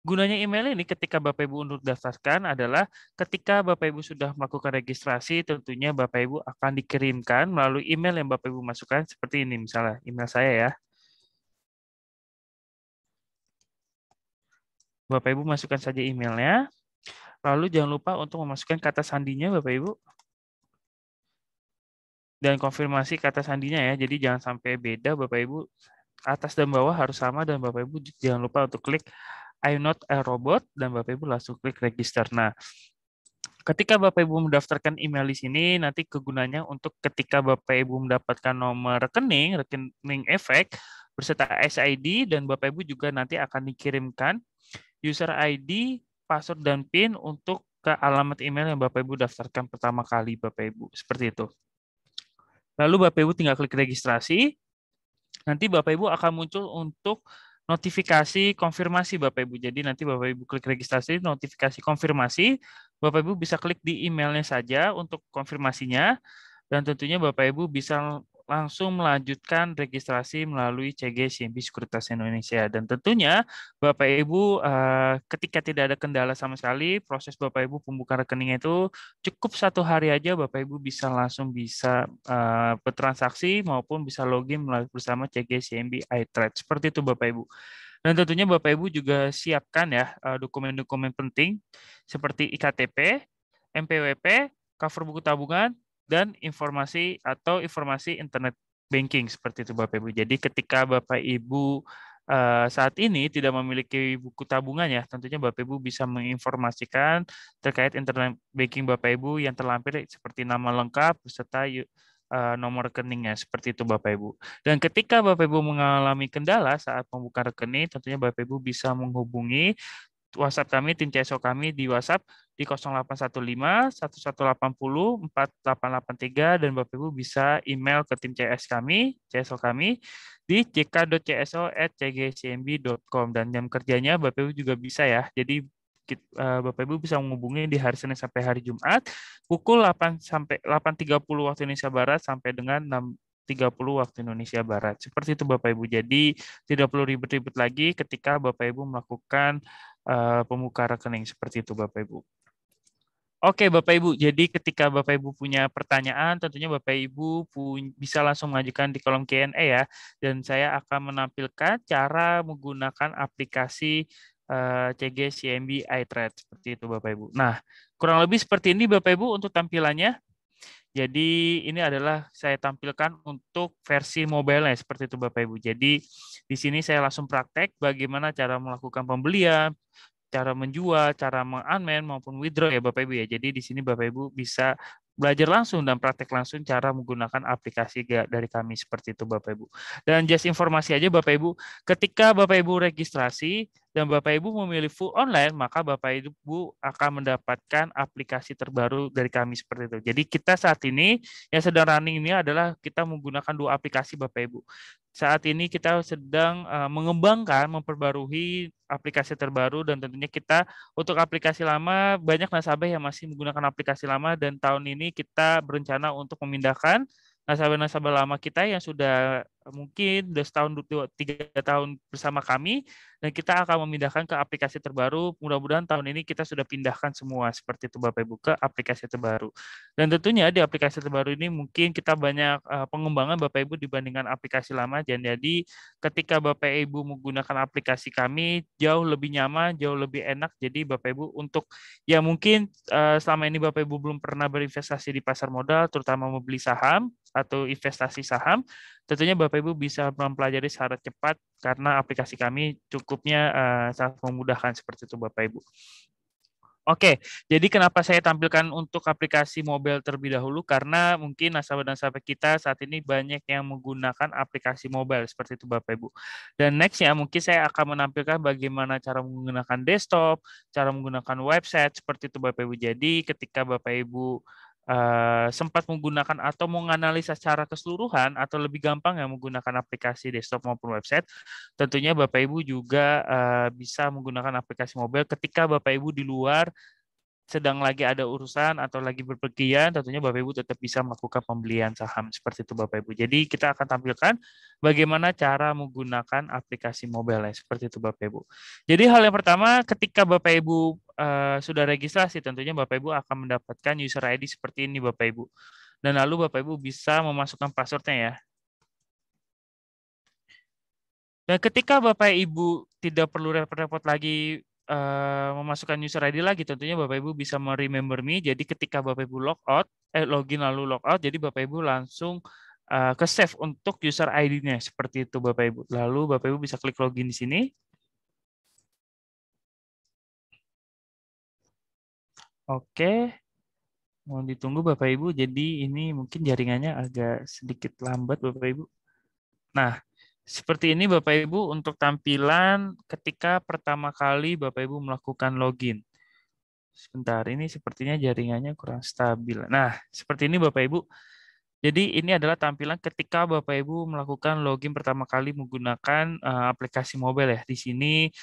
gunanya email ini ketika Bapak Ibu untuk daftarkan adalah ketika Bapak Ibu sudah melakukan registrasi, tentunya Bapak Ibu akan dikirimkan melalui email yang Bapak Ibu masukkan seperti ini, misalnya email saya ya. Bapak Ibu masukkan saja emailnya. Lalu jangan lupa untuk memasukkan kata sandinya Bapak Ibu. Dan konfirmasi kata sandinya ya. Jadi jangan sampai beda Bapak Ibu. Atas dan bawah harus sama dan Bapak Ibu jangan lupa untuk klik I'm not a robot dan Bapak Ibu langsung klik register. Nah, ketika Bapak Ibu mendaftarkan email di sini, nanti kegunanya untuk ketika Bapak Ibu mendapatkan nomor rekening, rekening efek beserta SID dan Bapak Ibu juga nanti akan dikirimkan user ID, password dan PIN untuk ke alamat email yang Bapak Ibu daftarkan pertama kali Bapak Ibu. Seperti itu. Lalu Bapak Ibu tinggal klik registrasi. Nanti Bapak Ibu akan muncul untuk notifikasi konfirmasi Bapak Ibu. Jadi nanti Bapak Ibu klik registrasi, notifikasi konfirmasi, Bapak Ibu bisa klik di emailnya saja untuk konfirmasinya, dan tentunya Bapak Ibu bisa langsung melanjutkan registrasi melalui CG CIMB Sekuritas Indonesia. Dan tentunya Bapak Ibu ketika tidak ada kendala sama sekali, proses Bapak Ibu pembukaan rekening itu cukup 1 hari aja Bapak Ibu bisa langsung bisa bertransaksi maupun bisa login melalui bersama CG CIMB iTrade. Seperti itu Bapak Ibu. Dan tentunya Bapak Ibu juga siapkan ya dokumen-dokumen penting seperti IKTP, MPWP, cover buku tabungan, dan informasi atau informasi internet banking seperti itu Bapak Ibu. Jadi ketika Bapak Ibu saat ini tidak memiliki buku tabungan ya, tentunya Bapak Ibu bisa menginformasikan terkait internet banking Bapak Ibu yang terlampir seperti nama lengkap beserta nomor rekeningnya seperti itu Bapak Ibu. Dan ketika Bapak Ibu mengalami kendala saat membuka rekening, tentunya Bapak Ibu bisa menghubungi WhatsApp kami, tim CSO kami di WhatsApp di 0815 1180 4883 dan Bapak Ibu bisa email ke tim CS kami, CSO kami di jk.cso@cgcmb.com dan jam kerjanya Bapak Ibu juga bisa ya. Jadi Bapak Ibu bisa menghubungi di hari Senin sampai hari Jumat pukul 8 sampai 8.30 waktu Indonesia Barat sampai dengan 6.30 waktu Indonesia Barat. Seperti itu Bapak Ibu. Jadi tidak perlu ribet-ribet lagi ketika Bapak Ibu melakukan pembuka rekening seperti itu Bapak Ibu. Oke Bapak Ibu, jadi ketika Bapak Ibu punya pertanyaan, tentunya Bapak Ibu bisa langsung mengajukan di kolom Q&A ya. Dan saya akan menampilkan cara menggunakan aplikasi CG CMB iTrade seperti itu Bapak Ibu. Nah, kurang lebih seperti ini Bapak Ibu untuk tampilannya. Jadi ini adalah saya tampilkan untuk versi mobile seperti itu Bapak Ibu. Jadi di sini saya langsung praktek bagaimana cara melakukan pembelian, cara menjual, cara meng-unman maupun withdraw ya Bapak Ibu ya. Jadi di sini Bapak Ibu bisa belajar langsung dan praktek langsung cara menggunakan aplikasi dari kami seperti itu Bapak Ibu. Dan just informasi aja Bapak Ibu, ketika Bapak Ibu registrasi dan Bapak Ibu memilih full online, maka Bapak Ibu akan mendapatkan aplikasi terbaru dari kami seperti itu. Jadi kita saat ini yang sedang running ini adalah kita menggunakan dua aplikasi Bapak Ibu. Saat ini kita sedang mengembangkan, memperbarui aplikasi terbaru dan tentunya kita untuk aplikasi lama banyak nasabah yang masih menggunakan aplikasi lama dan tahun ini kita berencana untuk memindahkan nasabah-nasabah lama kita yang sudah mungkin sudah setahun, 2-3 tahun bersama kami dan kita akan memindahkan ke aplikasi terbaru. Mudah-mudahan tahun ini kita sudah pindahkan semua seperti itu Bapak Ibu ke aplikasi terbaru. Dan tentunya di aplikasi terbaru ini mungkin kita banyak pengembangan Bapak Ibu dibandingkan aplikasi lama. Dan jadi ketika Bapak Ibu menggunakan aplikasi kami jauh lebih nyaman, jauh lebih enak. Jadi Bapak Ibu untuk ya mungkin selama ini Bapak Ibu belum pernah berinvestasi di pasar modal, terutama membeli saham atau investasi saham, tentunya Bapak Ibu bisa mempelajari secara cepat karena aplikasi kami cukupnya sangat memudahkan seperti itu Bapak Ibu. Oke, jadi kenapa saya tampilkan untuk aplikasi mobile terlebih dahulu? Karena mungkin nasabah-nasabah kita saat ini banyak yang menggunakan aplikasi mobile seperti itu Bapak Ibu. Dan next ya mungkin saya akan menampilkan bagaimana cara menggunakan desktop, cara menggunakan website seperti itu Bapak Ibu. Jadi ketika Bapak Ibu sempat menggunakan atau menganalisa secara keseluruhan atau lebih gampang ya menggunakan aplikasi desktop maupun website, tentunya Bapak Ibu juga bisa menggunakan aplikasi mobile ketika Bapak Ibu di luar sedang lagi ada urusan atau lagi berpergian, tentunya Bapak Ibu tetap bisa melakukan pembelian saham seperti itu Bapak Ibu. Jadi kita akan tampilkan bagaimana cara menggunakan aplikasi mobile seperti itu Bapak Ibu. Jadi hal yang pertama ketika Bapak Ibu sudah registrasi, tentunya Bapak Ibu akan mendapatkan user ID seperti ini Bapak Ibu. Dan lalu Bapak Ibu bisa memasukkan passwordnya ya. Dan ketika Bapak Ibu tidak perlu repot-repot lagi memasukkan user ID lagi, tentunya Bapak Ibu bisa me-remember me. Jadi ketika Bapak Ibu login lalu logout, jadi Bapak Ibu langsung ke save untuk user ID-nya seperti itu Bapak Ibu. Lalu Bapak Ibu bisa klik login di sini. Oke, mohon ditunggu Bapak Ibu. Jadi ini mungkin jaringannya agak sedikit lambat Bapak Ibu. Nah, seperti ini Bapak Ibu untuk tampilan ketika pertama kali Bapak Ibu melakukan login. Sebentar, ini sepertinya jaringannya kurang stabil. Nah, seperti ini Bapak Ibu. Jadi ini adalah tampilan ketika Bapak Ibu melakukan login pertama kali menggunakan aplikasi mobile ya. Di sini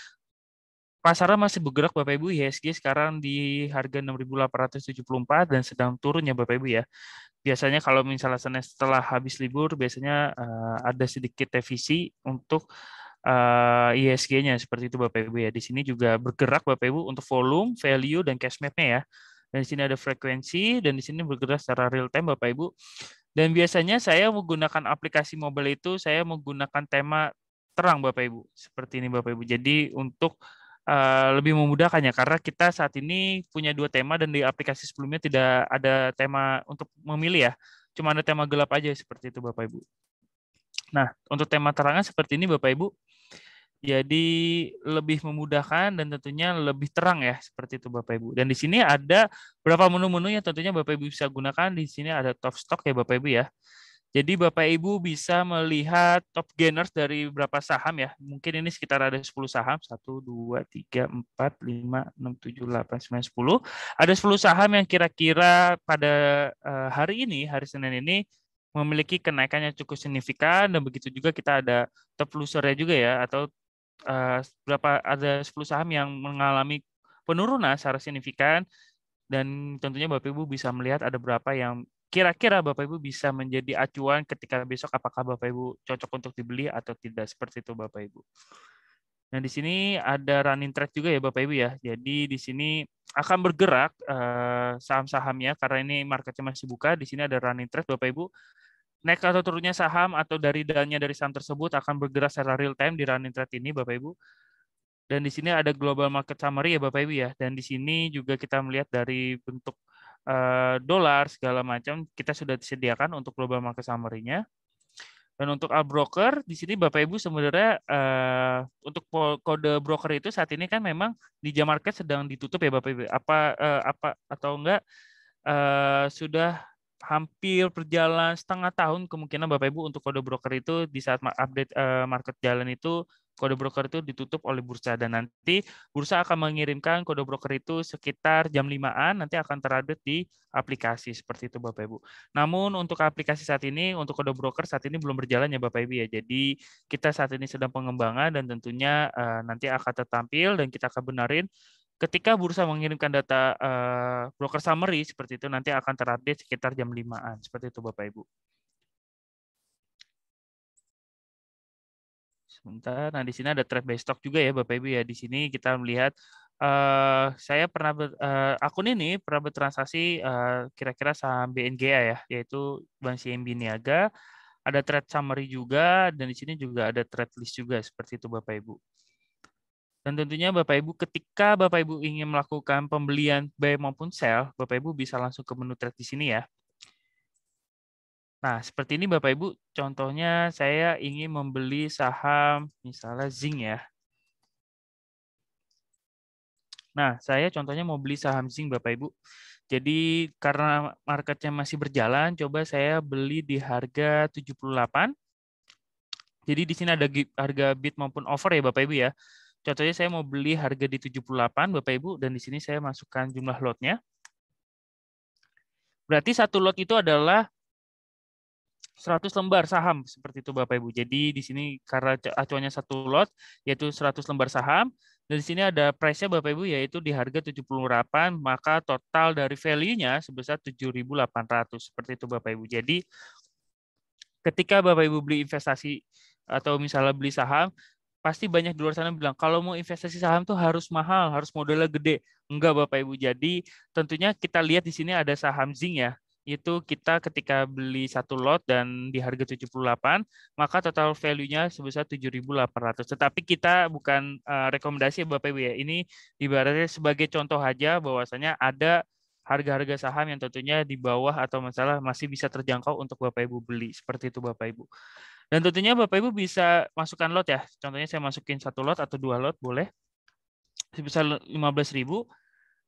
pasarnya masih bergerak Bapak Ibu. IHSG sekarang di harga 6.874 dan sedang turun ya Bapak Ibu ya. Biasanya kalau misalnya setelah habis libur, biasanya ada sedikit revisi untuk ISG-nya seperti itu Bapak Ibu ya. Di sini juga bergerak Bapak Ibu untuk volume, value, dan cash map-nya ya. Dan di sini ada frekuensi, dan di sini bergerak secara real time Bapak Ibu. Dan biasanya saya menggunakan aplikasi mobile itu, saya menggunakan tema terang Bapak Ibu. Seperti ini Bapak Ibu. Jadi untuk lebih memudahkan ya, karena kita saat ini punya dua tema dan di aplikasi sebelumnya tidak ada tema untuk memilih ya. Cuma ada tema gelap aja seperti itu Bapak Ibu. Nah, untuk tema terangan seperti ini Bapak Ibu. Jadi lebih memudahkan dan tentunya lebih terang ya, seperti itu Bapak Ibu. Dan di sini ada beberapa menu-menu yang tentunya Bapak Ibu bisa gunakan. Di sini ada top stock ya Bapak Ibu ya. Jadi Bapak Ibu bisa melihat top gainers dari beberapa saham ya. Mungkin ini sekitar ada 10 saham. 1, 2, 3, 4, 5, 6, 7, 8, 9, 10. Ada 10 saham yang kira-kira pada hari ini, hari Senin ini, memiliki kenaikan yang cukup signifikan. Dan begitu juga kita ada top loser-nya juga ya. Atau ada 10 saham yang mengalami penurunan secara signifikan. Dan tentunya Bapak Ibu bisa melihat ada berapa yang kira-kira Bapak Ibu bisa menjadi acuan ketika besok apakah Bapak Ibu cocok untuk dibeli atau tidak, seperti itu Bapak Ibu. Nah, di sini ada running trade juga ya Bapak Ibu ya. Jadi di sini akan bergerak saham-sahamnya karena ini marketnya masih buka. Di sini ada running trade Bapak Ibu. Naik atau turunnya saham atau dari dananya dari saham tersebut akan bergerak secara real time di running trade ini Bapak Ibu. Dan di sini ada global market summary ya Bapak Ibu ya. Dan di sini juga kita melihat dari bentuk dolar segala macam kita sudah disediakan untuk global market summary-nya. Dan untuk all broker di sini Bapak Ibu sebenarnya untuk kode broker itu saat ini kan memang di jam market sedang ditutup ya Bapak Ibu. Apa atau enggak sudah hampir berjalan setengah tahun kemungkinan Bapak Ibu untuk kode broker itu di saat update market jalan itu kode broker itu ditutup oleh bursa dan nanti bursa akan mengirimkan kode broker itu sekitar jam 5-an nanti akan terupdate di aplikasi seperti itu Bapak Ibu. Namun untuk aplikasi saat ini untuk kode broker saat ini belum berjalan ya Bapak Ibu ya. Jadi kita saat ini sedang pengembangan dan tentunya nanti akan tertampil dan kita akan benarin ketika bursa mengirimkan data broker summary seperti itu nanti akan terupdate sekitar jam 5-an. Seperti itu Bapak Ibu. Sebentar. Nah, di sini ada trade by stock juga ya Bapak Ibu ya. Di sini kita melihat saya pernah akun ini pernah bertransaksi kira-kira saham BNGA ya, yaitu Bank CIMB Niaga. Ada trade summary juga dan di sini juga ada trade list juga seperti itu Bapak Ibu. Dan tentunya Bapak Ibu ketika Bapak Ibu ingin melakukan pembelian buy maupun sell, Bapak Ibu bisa langsung ke menu trade di sini ya. Nah, seperti ini Bapak Ibu, contohnya saya ingin membeli saham misalnya Zing ya. Nah, saya contohnya mau beli saham Zing Bapak Ibu. Jadi karena marketnya masih berjalan, coba saya beli di harga 78. Jadi di sini ada harga bid maupun offer ya Bapak Ibu ya. Contohnya saya mau beli harga di 78 Bapak Ibu dan di sini saya masukkan jumlah lotnya. Berarti satu lot itu adalah 100 lembar saham seperti itu Bapak Ibu. Jadi di sini karena acuannya satu lot yaitu 100 lembar saham dan di sini ada price-nya Bapak Ibu yaitu di harga 78 maka total dari value-nya sebesar 7.800 seperti itu Bapak Ibu. Jadi ketika Bapak Ibu beli investasi atau misalnya beli saham pasti banyak di luar sana bilang kalau mau investasi saham tuh harus mahal, harus modalnya gede. Enggak Bapak Ibu. Jadi tentunya kita lihat di sini ada saham Zing ya. Itu kita ketika beli satu lot dan di harga 78, maka total value-nya sebesar 7.800. Tetapi kita bukan rekomendasi Bapak Ibu ya. Ini ibaratnya sebagai contoh aja bahwasanya ada harga-harga saham yang tentunya di bawah atau masalah masih bisa terjangkau untuk Bapak Ibu beli. Seperti itu Bapak Ibu. Dan tentunya Bapak Ibu bisa masukkan lot ya. Contohnya saya masukin satu lot atau dua lot boleh. Sebesar 15.000.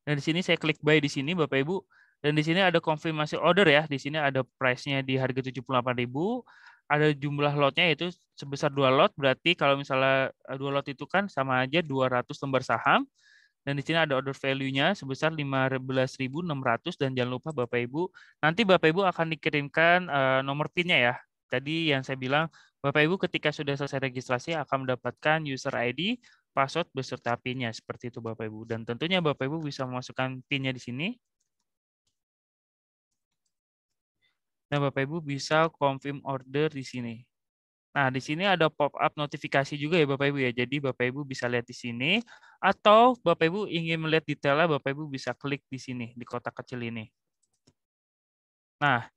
Dan di sini saya klik buy di sini Bapak Ibu. Dan di sini ada konfirmasi order ya. Di sini ada price-nya di harga 78.000. Ada jumlah lotnya yaitu sebesar 2 lot. Berarti kalau misalnya 2 lot itu kan sama aja 200 lembar saham. Dan di sini ada order value-nya sebesar 15.600 dan jangan lupa Bapak Ibu, nanti Bapak Ibu akan dikirimkan nomor PIN-nya ya. Tadi yang saya bilang, Bapak Ibu ketika sudah selesai registrasi akan mendapatkan user ID, password beserta PIN-nya seperti itu Bapak Ibu. Dan tentunya Bapak Ibu bisa memasukkan PIN-nya di sini. Dan Bapak Ibu bisa confirm order di sini. Nah, di sini ada pop-up notifikasi juga ya Bapak Ibu ya. Jadi Bapak Ibu bisa lihat di sini atau Bapak Ibu ingin melihat detailnya Bapak Ibu bisa klik di sini di kotak kecil ini. Nah,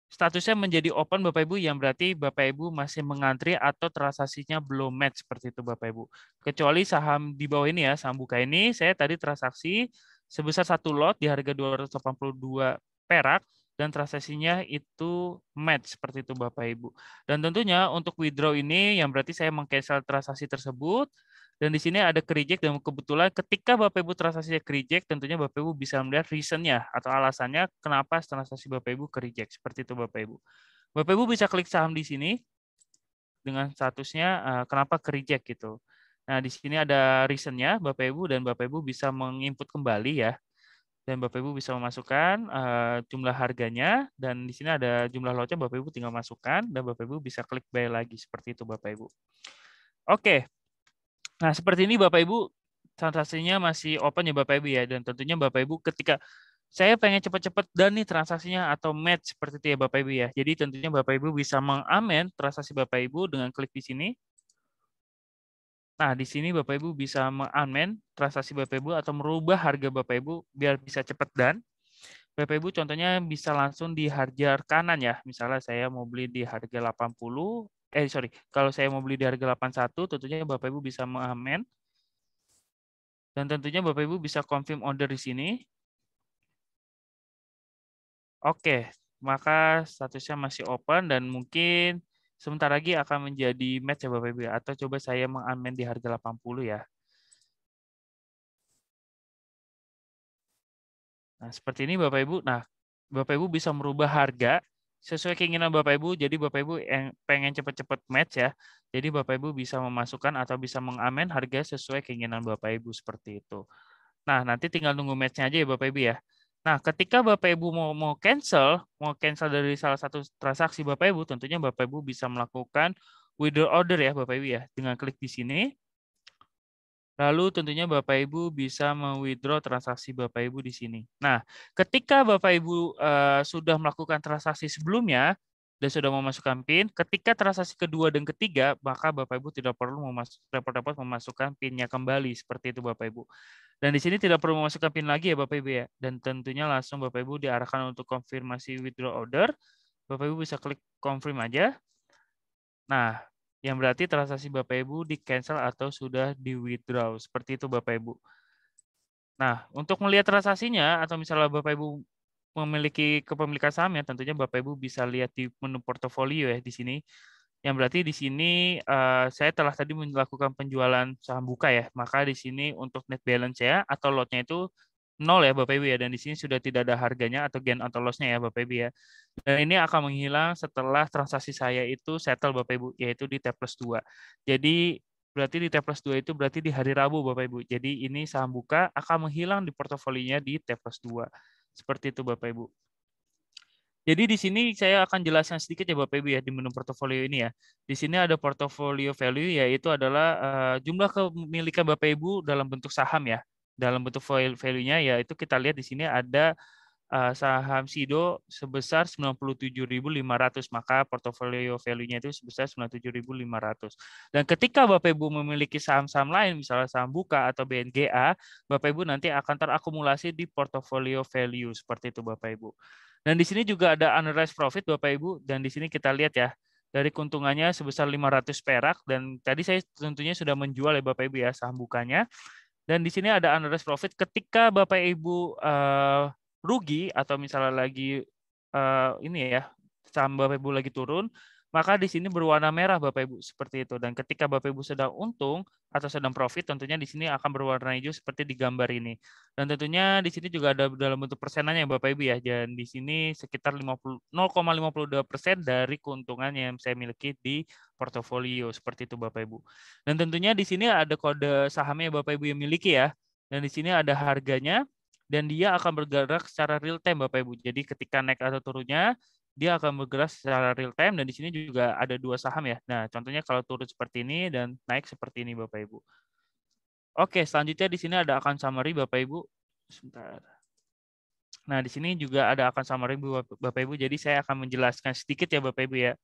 statusnya menjadi open Bapak Ibu yang berarti Bapak Ibu masih mengantri atau transaksinya belum match seperti itu Bapak Ibu. Kecuali saham di bawah ini ya, saham buka ini saya tadi transaksi sebesar satu lot di harga 282 perak dan transaksinya itu match seperti itu Bapak Ibu. Dan tentunya untuk withdraw ini yang berarti saya meng-cancel transaksi tersebut dan di sini ada reject dan kebetulan ketika Bapak Ibu transaksinya reject tentunya Bapak Ibu bisa melihat reason-nya atau alasannya kenapa transaksi Bapak Ibu reject seperti itu Bapak Ibu. Bapak Ibu bisa klik saham di sini dengan statusnya kenapa ke reject gitu. Nah, di sini ada reason-nya Bapak Ibu, dan Bapak Ibu bisa menginput kembali ya. Dan Bapak Ibu bisa memasukkan jumlah harganya, dan di sini ada jumlah lotnya, Bapak Ibu tinggal masukkan, dan Bapak Ibu bisa klik buy lagi seperti itu Bapak Ibu. Oke. Nah, seperti ini Bapak Ibu, transaksinya masih open ya Bapak Ibu ya, dan tentunya Bapak Ibu ketika saya pengen cepat-cepat dan nih transaksinya atau match seperti itu ya Bapak Ibu ya. Jadi tentunya Bapak Ibu bisa mengamen transaksi Bapak Ibu dengan klik di sini. Nah, di sini Bapak Ibu bisa mengamen transaksi Bapak Ibu atau merubah harga Bapak Ibu biar bisa cepat dan Bapak Ibu contohnya bisa langsung di harga kanan ya. Misalnya saya mau beli di harga 80, kalau saya mau beli di harga 81, tentunya Bapak Ibu bisa mengamen. Dan tentunya Bapak Ibu bisa confirm order di sini. Oke, maka statusnya masih open dan mungkin sebentar lagi akan menjadi match ya Bapak Ibu ya. Atau coba saya mengamen di harga 80 ya. Nah, seperti ini Bapak Ibu. Nah, Bapak Ibu bisa merubah harga sesuai keinginan Bapak Ibu. Jadi Bapak Ibu yang pengen cepat-cepat match ya. Jadi Bapak Ibu bisa memasukkan atau bisa mengamen harga sesuai keinginan Bapak Ibu seperti itu. Nah, nanti tinggal nunggu match-nya aja ya Bapak Ibu ya. Nah, ketika Bapak Ibu mau cancel dari salah satu transaksi Bapak Ibu, tentunya Bapak Ibu bisa melakukan withdraw order ya Bapak Ibu ya, dengan klik di sini. Lalu tentunya Bapak Ibu bisa me-withdraw transaksi Bapak Ibu di sini. Nah, ketika Bapak Ibu sudah melakukan transaksi sebelumnya dan sudah memasukkan PIN, ketika transaksi kedua dan ketiga, maka Bapak Ibu tidak perlu repot-repot memasukkan PIN-nya kembali seperti itu Bapak Ibu. Dan di sini tidak perlu memasukkan PIN lagi ya Bapak Ibu ya. Dan tentunya langsung Bapak Ibu diarahkan untuk konfirmasi withdraw order. Bapak Ibu bisa klik confirm aja. Nah, yang berarti transaksi Bapak Ibu di-cancel atau sudah di-withdraw. Seperti itu Bapak Ibu. Nah, untuk melihat transaksinya atau misalnya Bapak Ibu memiliki kepemilikan saham ya, tentunya Bapak Ibu bisa lihat di menu portofolio ya di sini. Yang berarti di sini saya telah tadi melakukan penjualan saham buka ya. Maka di sini untuk net balance ya atau lotnya itu 0 ya Bapak Ibu ya. Dan di sini sudah tidak ada harganya atau gain atau loss-nya ya Bapak Ibu ya. Dan ini akan menghilang setelah transaksi saya itu settle Bapak Ibu, yaitu di T+2. Jadi berarti di T+2 itu berarti di hari Rabu Bapak Ibu. Jadi ini saham buka akan menghilang di portofolinya di T+2. Seperti itu Bapak Ibu. Jadi di sini saya akan jelaskan sedikit ya Bapak Ibu ya di menu portofolio ini ya. Di sini ada portfolio value yaitu adalah jumlah kepemilikan Bapak Ibu dalam bentuk saham ya. Dalam bentuk value-nya yaitu kita lihat di sini ada saham SIDO sebesar 97.500, maka portofolio value-nya itu sebesar 97.500. Dan ketika Bapak Ibu memiliki saham-saham lain, misalnya saham Buka atau BNGA, Bapak Ibu nanti akan terakumulasi di portofolio value seperti itu Bapak Ibu. Dan di sini juga ada unrealized profit Bapak Ibu, dan di sini kita lihat ya, dari keuntungannya sebesar 500 perak, dan tadi saya tentunya sudah menjual ya Bapak Ibu ya saham Bukanya. Dan di sini ada unrealized profit ketika Bapak Ibu rugi atau misalnya lagi ini ya saham Bapak Ibu lagi turun, maka di sini berwarna merah Bapak Ibu seperti itu. Dan ketika Bapak Ibu sedang untung atau sedang profit, tentunya di sini akan berwarna hijau seperti di gambar ini. Dan tentunya di sini juga ada dalam bentuk persenannya Bapak Ibu ya. Dan di sini sekitar 0,52% dari keuntungan yang saya miliki di portofolio seperti itu Bapak Ibu. Dan tentunya di sini ada kode sahamnya Bapak Ibu yang miliki ya. Dan di sini ada harganya dan dia akan bergerak secara real time Bapak Ibu. Jadi ketika naik atau turunnya dia akan bergerak secara real time, dan di sini juga ada 2 saham ya. Nah, contohnya kalau turun seperti ini dan naik seperti ini Bapak Ibu. Oke, selanjutnya di sini ada account summary Bapak Ibu. Sebentar. Nah, di sini juga ada account summary Bapak Ibu. Jadi saya akan menjelaskan sedikit ya Bapak Ibu ya.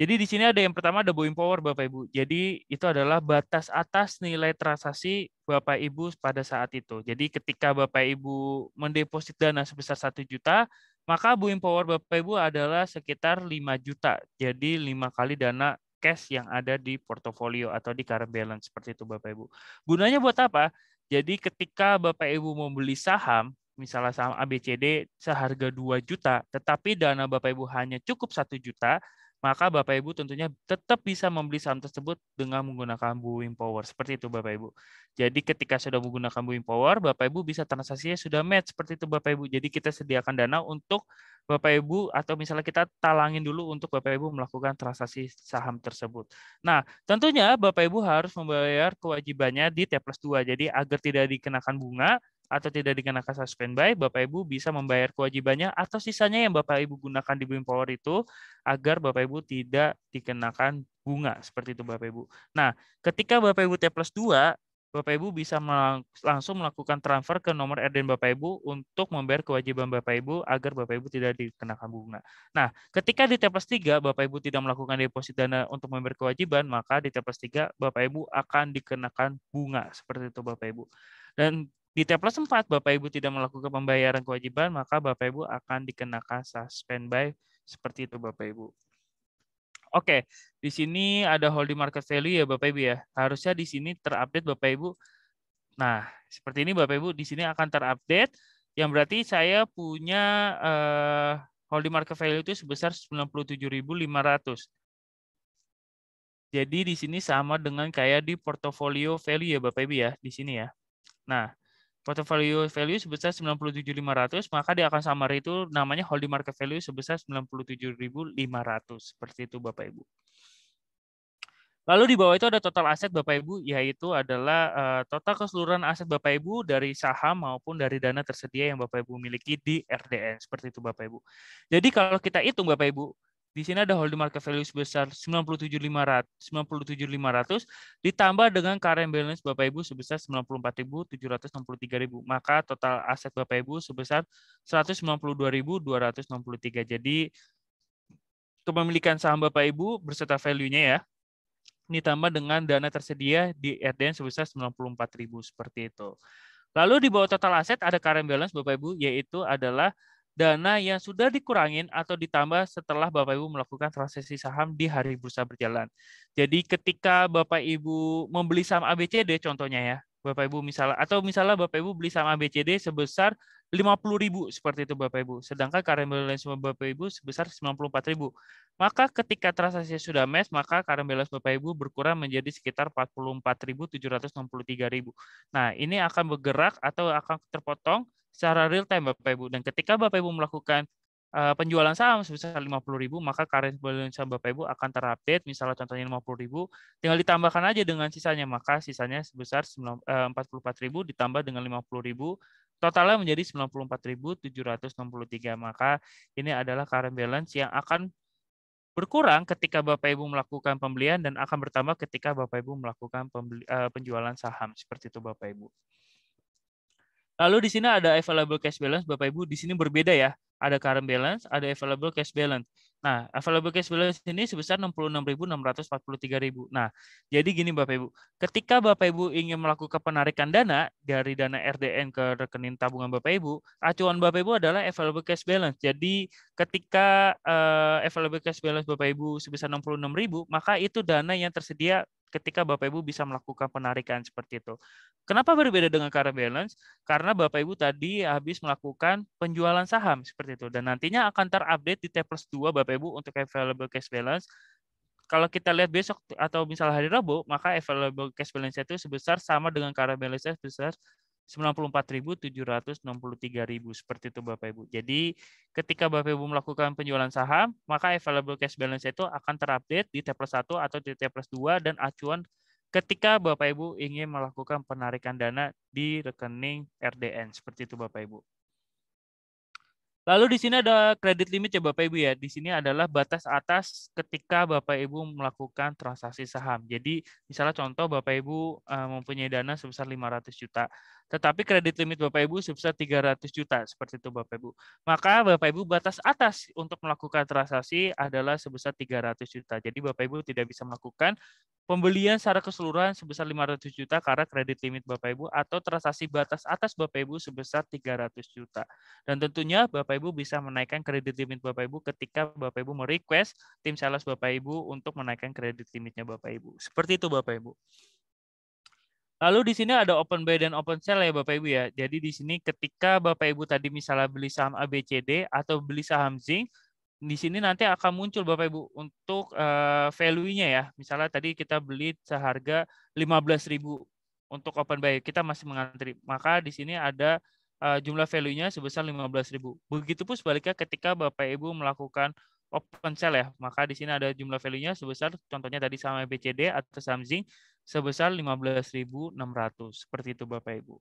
Jadi di sini ada yang pertama ada buying power Bapak Ibu. Jadi itu adalah batas atas nilai transaksi Bapak Ibu pada saat itu. Jadi ketika Bapak Ibu mendeposit dana sebesar 1 juta, maka buying power Bapak Ibu adalah sekitar 5 juta. Jadi 5 kali dana cash yang ada di portofolio atau di current balance seperti itu Bapak Ibu. Gunanya buat apa? Jadi ketika Bapak Ibu mau beli saham, misalnya saham ABCD seharga 2 juta, tetapi dana Bapak Ibu hanya cukup 1 juta, maka Bapak Ibu tentunya tetap bisa membeli saham tersebut dengan menggunakan Booming Power. Seperti itu Bapak Ibu. Jadi ketika sudah menggunakan Booming Power, Bapak Ibu bisa transaksinya sudah match seperti itu Bapak Ibu. Jadi kita sediakan dana untuk Bapak Ibu atau misalnya kita talangin dulu untuk Bapak Ibu melakukan transaksi saham tersebut. Nah, tentunya Bapak Ibu harus membayar kewajibannya di T+2. Jadi agar tidak dikenakan bunga atau tidak dikenakan suspend buy, Bapak Ibu bisa membayar kewajibannya atau sisanya yang Bapak Ibu gunakan di Booming Power itu agar Bapak Ibu tidak dikenakan bunga. Seperti itu Bapak Ibu. Nah, ketika Bapak Ibu T+2, Bapak Ibu bisa langsung melakukan transfer ke nomor RDN Bapak Ibu untuk membayar kewajiban Bapak Ibu agar Bapak Ibu tidak dikenakan bunga. Nah, ketika di T+3 Bapak Ibu tidak melakukan deposit dana untuk membayar kewajiban, maka di T+3 Bapak Ibu akan dikenakan bunga. Seperti itu Bapak Ibu. Dan di T+4 Bapak Ibu tidak melakukan pembayaran kewajiban, maka Bapak Ibu akan dikenakan suspend buy. Seperti itu Bapak Ibu. Oke, di sini ada holding market value ya Bapak Ibu ya. Harusnya di sini terupdate Bapak Ibu. Nah, seperti ini Bapak Ibu di sini akan terupdate yang berarti saya punya holding market value itu sebesar 97.500. Jadi di sini sama dengan kayak di portfolio value ya Bapak Ibu ya di sini ya. Nah, portfolio value sebesar 97.500, maka dia akan summary itu namanya holding market value sebesar 97.500. Seperti itu Bapak Ibu. Lalu di bawah itu ada total aset Bapak Ibu, yaitu adalah total keseluruhan aset Bapak Ibu dari saham maupun dari dana tersedia yang Bapak Ibu miliki di RDN. Seperti itu Bapak Ibu. Jadi kalau kita hitung Bapak Ibu, di sini ada holding market value sebesar 97.500 ditambah dengan current balance Bapak Ibu sebesar 94.763.000. Maka total aset Bapak Ibu sebesar 192.263. Jadi kepemilikan saham Bapak Ibu berserta value-nya ya ditambah dengan dana tersedia di RDN sebesar 94.000 seperti itu. Lalu di bawah total aset ada current balance Bapak Ibu, yaitu adalah dana yang sudah dikurangin atau ditambah setelah Bapak Ibu melakukan transaksi saham di hari bursa berjalan. Jadi ketika Bapak Ibu membeli saham ABCD contohnya ya, Bapak Ibu misalnya Bapak Ibu beli saham ABCD sebesar 50.000 seperti itu Bapak Ibu. Sedangkan current balance Bapak Ibu sebesar 94.000. Maka ketika transaksi sudah match, maka current balance Bapak Ibu berkurang menjadi sekitar 44.763.000. Nah, ini akan bergerak atau akan terpotong secara real time Bapak Ibu. Dan ketika Bapak Ibu melakukan penjualan saham sebesar 50.000, maka current balance saham Bapak Ibu akan terupdate, misalnya contohnya 50.000, tinggal ditambahkan aja dengan sisanya, maka sisanya sebesar 44.000 ditambah dengan 50.000, totalnya menjadi 94.763. Maka ini adalah current balance yang akan berkurang ketika Bapak Ibu melakukan pembelian dan akan bertambah ketika Bapak Ibu melakukan penjualan saham. Seperti itu Bapak Ibu. Lalu di sini ada available cash balance Bapak Ibu. Di sini berbeda ya. Ada current balance, ada available cash balance. Nah, available cash balance ini sebesar 66.643.000. Nah, jadi gini Bapak Ibu. Ketika Bapak Ibu ingin melakukan penarikan dana dari dana RDN ke rekening tabungan Bapak Ibu, acuan Bapak Ibu adalah available cash balance. Jadi ketika available cash balance Bapak Ibu sebesar 66.000, maka itu dana yang tersedia ketika Bapak Ibu bisa melakukan penarikan seperti itu. Kenapa berbeda dengan current balance? Karena Bapak Ibu tadi habis melakukan penjualan saham seperti itu. Dan nantinya akan terupdate di T+2 Bapak Ibu untuk available cash balance. Kalau kita lihat besok atau misalnya hari Rabu, maka available cash balance itu sebesar sama dengan current balance sebesar 94.763.000 seperti itu Bapak Ibu. Jadi ketika Bapak Ibu melakukan penjualan saham, maka available cash balance itu akan terupdate di T+1 atau di T+2 dan acuan ketika Bapak Ibu ingin melakukan penarikan dana di rekening RDN. Seperti itu Bapak Ibu. Lalu di sini ada kredit limit ya Bapak Ibu ya. Di sini adalah batas atas ketika Bapak Ibu melakukan transaksi saham. Jadi misalnya contoh Bapak Ibu mempunyai dana sebesar 500 juta. Tetapi kredit limit Bapak Ibu sebesar 300 juta. Seperti itu Bapak Ibu. Maka Bapak Ibu batas atas untuk melakukan transaksi adalah sebesar 300 juta. Jadi Bapak Ibu tidak bisa melakukan pembelian secara keseluruhan sebesar 500 juta karena kredit limit Bapak Ibu atau transaksi batas atas Bapak Ibu sebesar 300 juta. Dan tentunya Bapak Ibu bisa menaikkan kredit limit Bapak Ibu ketika Bapak Ibu merequest tim sales Bapak Ibu untuk menaikkan kredit limitnya Bapak Ibu. Seperti itu Bapak Ibu. Lalu di sini ada open buy dan open sell ya Bapak Ibu ya. Jadi di sini ketika Bapak Ibu tadi misalnya beli saham ABCD atau beli saham Zinc, Di sini nanti akan muncul Bapak Ibu untuk value-nya ya. Misalnya tadi kita beli seharga 15.000 untuk open buy, kita masih mengantri. Maka di sini ada jumlah value-nya sebesar 15.000. Begitupun sebaliknya ketika Bapak Ibu melakukan open sell ya, maka di sini ada jumlah value-nya sebesar, contohnya tadi sama BCD atau saham Zinc sebesar 15.600. Seperti itu Bapak Ibu.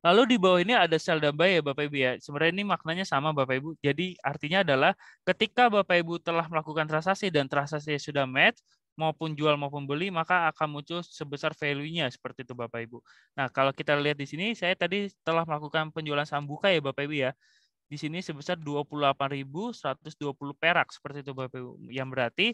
Lalu di bawah ini ada sell dan buy ya Bapak Ibu ya. Sebenarnya ini maknanya sama Bapak Ibu. Jadi artinya adalah ketika Bapak Ibu telah melakukan transaksi dan transaksi sudah match, maupun jual maupun beli, maka akan muncul sebesar value-nya seperti itu Bapak Ibu. Nah, kalau kita lihat di sini, saya tadi telah melakukan penjualan saham buka ya Bapak Ibu ya. Di sini sebesar 28.120 perak seperti itu Bapak Ibu. Yang berarti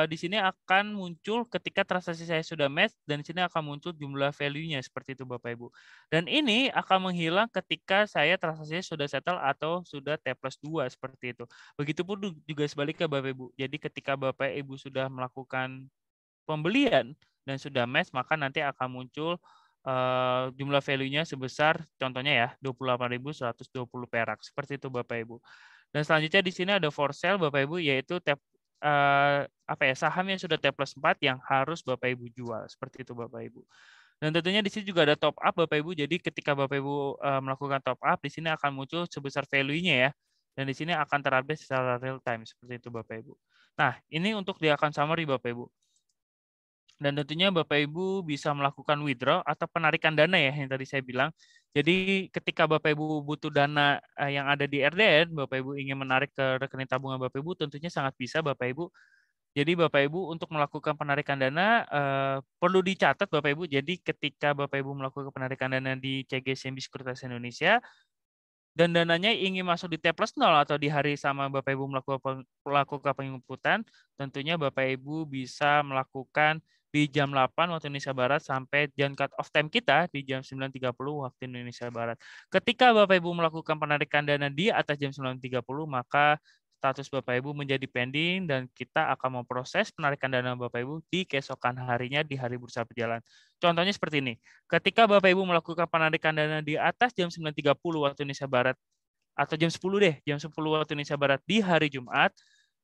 di sini akan muncul ketika transaksi saya sudah match, dan di sini akan muncul jumlah value-nya seperti itu Bapak Ibu. Dan ini akan menghilang ketika saya transaksinya sudah settle atau sudah T+2 seperti itu. Begitupun juga sebaliknya Bapak Ibu. Jadi ketika Bapak Ibu sudah melakukan pembelian dan sudah match, maka nanti akan muncul jumlah value-nya sebesar contohnya ya 28.120 perak seperti itu Bapak Ibu. Dan selanjutnya di sini ada for sale Bapak Ibu, yaitu saham yang sudah T+4 yang harus Bapak Ibu jual seperti itu Bapak Ibu. Dan tentunya di sini juga ada top up Bapak Ibu. Jadi ketika Bapak Ibu melakukan top up, di sini akan muncul sebesar value-nya ya. Dan di sini akan terupdate secara real time seperti itu Bapak Ibu. Nah, ini untuk di account summary Bapak Ibu. Dan tentunya Bapak Ibu bisa melakukan withdraw atau penarikan dana ya yang tadi saya bilang. Jadi ketika Bapak Ibu butuh dana yang ada di RDN, Bapak Ibu ingin menarik ke rekening tabungan Bapak Ibu, tentunya sangat bisa Bapak Ibu. Jadi Bapak Ibu untuk melakukan penarikan dana perlu dicatat Bapak Ibu. Jadi ketika Bapak Ibu melakukan penarikan dana di CGSMB Sekuritas Indonesia dan dananya ingin masuk di T+0 atau di hari sama Bapak Ibu melakukan penginputan, tentunya Bapak Ibu bisa melakukan di jam 8 waktu Indonesia Barat sampai jam cut off time kita di jam 9.30 waktu Indonesia Barat. Ketika Bapak Ibu melakukan penarikan dana di atas jam 9.30, maka status Bapak Ibu menjadi pending dan kita akan memproses penarikan dana Bapak Ibu di keesokan harinya di hari bursa berjalan. Contohnya seperti ini. Ketika Bapak Ibu melakukan penarikan dana di atas jam 9.30 waktu Indonesia Barat atau jam 10 deh, jam 10 waktu Indonesia Barat di hari Jumat,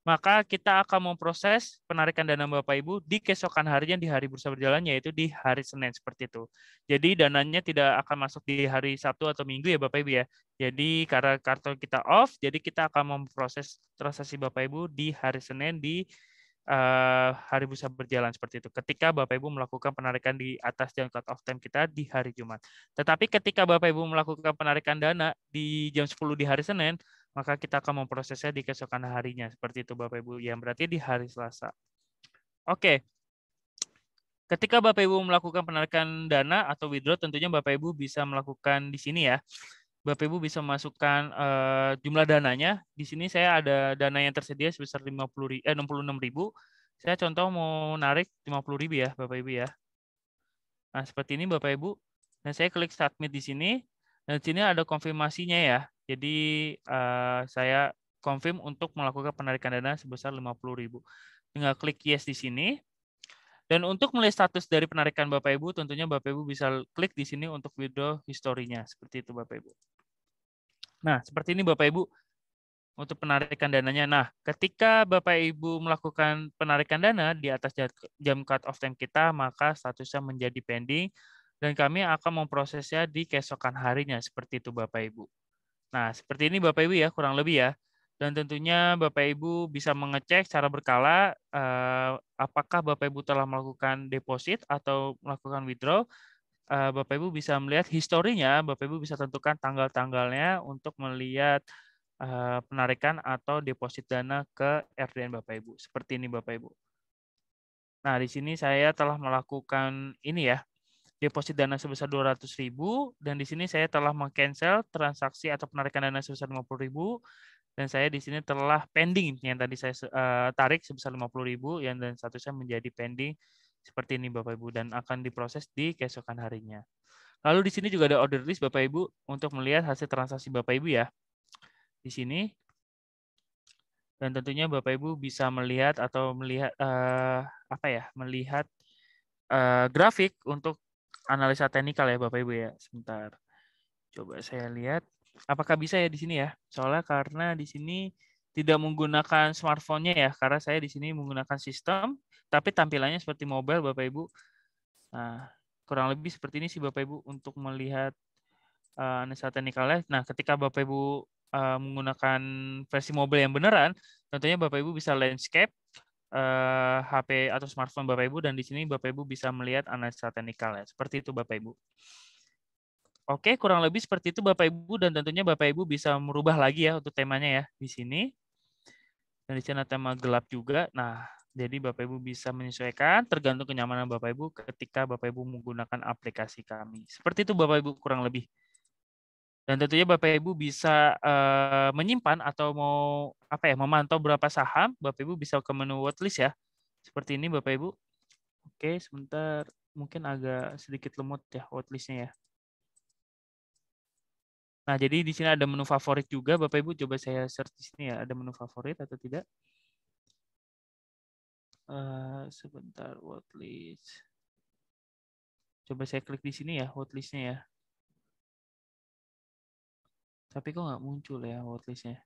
maka kita akan memproses penarikan dana Bapak Ibu di keesokan harinya di hari bursa berjalan, yaitu di hari Senin seperti itu. Jadi dananya tidak akan masuk di hari Sabtu atau Minggu ya Bapak Ibu ya. Jadi karena kartu kita off, jadi kita akan memproses transaksi Bapak Ibu di hari Senin di hari bursa berjalan seperti itu. Ketika Bapak Ibu melakukan penarikan di atas jam cut off time kita di hari Jumat. Tetapi ketika Bapak Ibu melakukan penarikan dana di jam 10 di hari Senin, maka kita akan memprosesnya di keesokan harinya. Seperti itu Bapak Ibu, yang berarti di hari Selasa. Oke. Ketika Bapak Ibu melakukan penarikan dana atau withdraw, tentunya Bapak Ibu bisa melakukan di sini ya. Bapak Ibu bisa masukkan jumlah dananya. Di sini saya ada dana yang tersedia sebesar 66.000. Saya contoh mau narik 50.000 ya Bapak Ibu ya. Nah, seperti ini Bapak Ibu. Dan saya klik submit di sini. Dan di sini ada konfirmasinya ya. Jadi saya confirm untuk melakukan penarikan dana sebesar 50.000. Tinggal klik yes di sini. Dan untuk melihat status dari penarikan Bapak Ibu, tentunya Bapak Ibu bisa klik di sini untuk withdraw historinya. Seperti itu Bapak Ibu. Nah, seperti ini Bapak Ibu untuk penarikan dananya. Nah, ketika Bapak Ibu melakukan penarikan dana di atas jam cut off time kita, maka statusnya menjadi pending dan kami akan memprosesnya di keesokan harinya. Seperti itu Bapak Ibu. Nah, seperti ini Bapak Ibu ya, kurang lebih ya. Dan tentunya Bapak Ibu bisa mengecek secara berkala apakah Bapak Ibu telah melakukan deposit atau melakukan withdraw. Bapak Ibu bisa melihat historinya, Bapak Ibu bisa tentukan tanggal-tanggalnya untuk melihat penarikan atau deposit dana ke RDN Bapak Ibu. Seperti ini Bapak Ibu. Nah, di sini saya telah melakukan ini ya, deposit dana sebesar 200.000 dan di sini saya telah meng-cancel transaksi atau penarikan dana sebesar 50.000 dan saya di sini telah pending yang tadi saya tarik sebesar 50.000 yang dan statusnya menjadi pending seperti ini Bapak Ibu dan akan diproses di keesokan harinya. Lalu di sini juga ada order list Bapak Ibu untuk melihat hasil transaksi Bapak Ibu ya. Di sini dan tentunya Bapak Ibu bisa melihat atau melihat melihat grafik untuk analisa teknikal ya Bapak Ibu ya. Sebentar. Coba saya lihat. Apakah bisa ya di sini ya? Soalnya karena di sini tidak menggunakan smartphone-nya ya, karena saya di sini menggunakan sistem, tapi tampilannya seperti mobile Bapak Ibu. Nah, kurang lebih seperti ini sih Bapak Ibu untuk melihat analisa teknikalnya. Nah, ketika Bapak Ibu menggunakan versi mobile yang beneran, tentunya Bapak Ibu bisa landscape HP atau smartphone Bapak Ibu, dan di sini Bapak Ibu bisa melihat analisa teknikalnya. Seperti itu Bapak Ibu. Oke, kurang lebih seperti itu Bapak Ibu, dan tentunya Bapak Ibu bisa merubah lagi ya untuk temanya ya di sini. Dan di sini tema gelap juga. Nah, jadi Bapak Ibu bisa menyesuaikan tergantung kenyamanan Bapak Ibu ketika Bapak Ibu menggunakan aplikasi kami. Seperti itu Bapak Ibu kurang lebih. Dan tentunya Bapak Ibu bisa menyimpan atau mau apa ya, memantau berapa saham, Bapak Ibu bisa ke menu watchlist ya. Seperti ini Bapak Ibu. Oke, sebentar, mungkin agak sedikit lemot ya watchlist-nya ya. Nah, jadi di sini ada menu favorit juga, Bapak Ibu coba saya search di sini ya, ada menu favorit atau tidak. Sebentar, watchlist. Coba saya klik di sini ya, watchlist-nya ya. Tapi kok nggak muncul ya watchlist-nya.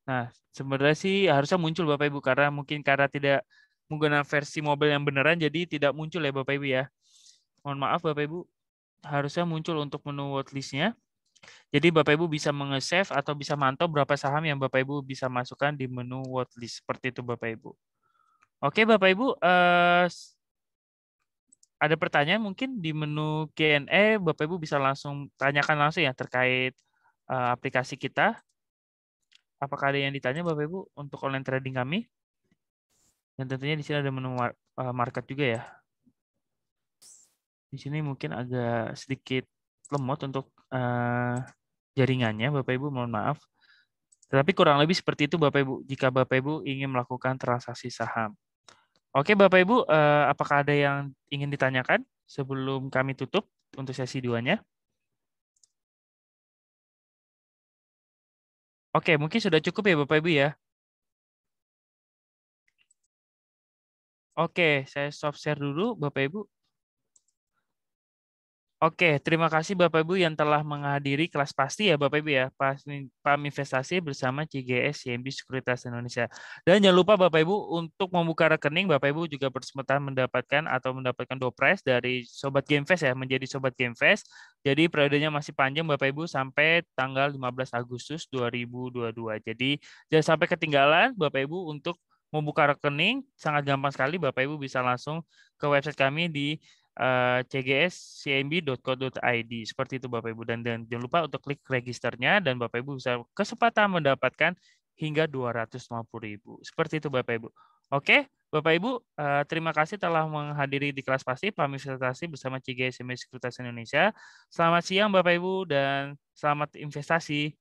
Nah, sebenarnya sih harusnya muncul Bapak Ibu, karena mungkin karena tidak menggunakan versi mobile yang beneran, jadi tidak muncul ya Bapak Ibu ya. Mohon maaf Bapak Ibu, harusnya muncul untuk menu watchlist-nya. Jadi Bapak Ibu bisa menge-save atau bisa mantau berapa saham yang Bapak Ibu bisa masukkan di menu watchlist. Seperti itu Bapak Ibu. Oke Bapak Ibu, ada pertanyaan mungkin di menu Q&A, Bapak Ibu bisa langsung tanyakan langsung ya terkait aplikasi kita. Apakah ada yang ditanya Bapak Ibu untuk online trading kami? Dan tentunya di sini ada menu market juga ya. Di sini mungkin agak sedikit lemot untuk jaringannya, Bapak Ibu, mohon maaf. Tetapi kurang lebih seperti itu Bapak Ibu, jika Bapak Ibu ingin melakukan transaksi saham. Oke Bapak Ibu, apakah ada yang ingin ditanyakan sebelum kami tutup untuk sesi 2-nya? Oke, mungkin sudah cukup ya Bapak Ibu ya. Oke, saya stop share dulu Bapak Ibu. Oke, terima kasih Bapak Ibu yang telah menghadiri kelas pasti ya Bapak Ibu ya, paham investasi bersama CGS CIMB Sekuritas Indonesia. Dan jangan lupa Bapak Ibu untuk membuka rekening, Bapak Ibu juga berkesempatan mendapatkan door prize dari Sobat Gamefest ya, menjadi Sobat Gamefest. Jadi periodenya masih panjang Bapak Ibu sampai tanggal 15 Agustus 2022. Jadi jangan sampai ketinggalan Bapak Ibu untuk membuka rekening, sangat gampang sekali Bapak Ibu bisa langsung ke website kami di cgscmb.co.id. Seperti itu Bapak Ibu, dan jangan lupa untuk klik registernya, dan Bapak Ibu bisa kesempatan mendapatkan hingga 250.000. Seperti itu Bapak Ibu. Oke, Bapak Ibu, terima kasih telah menghadiri di kelas pasti paham investasi bersama CGS CIMB Sekuritas Indonesia. Selamat siang Bapak Ibu dan selamat investasi.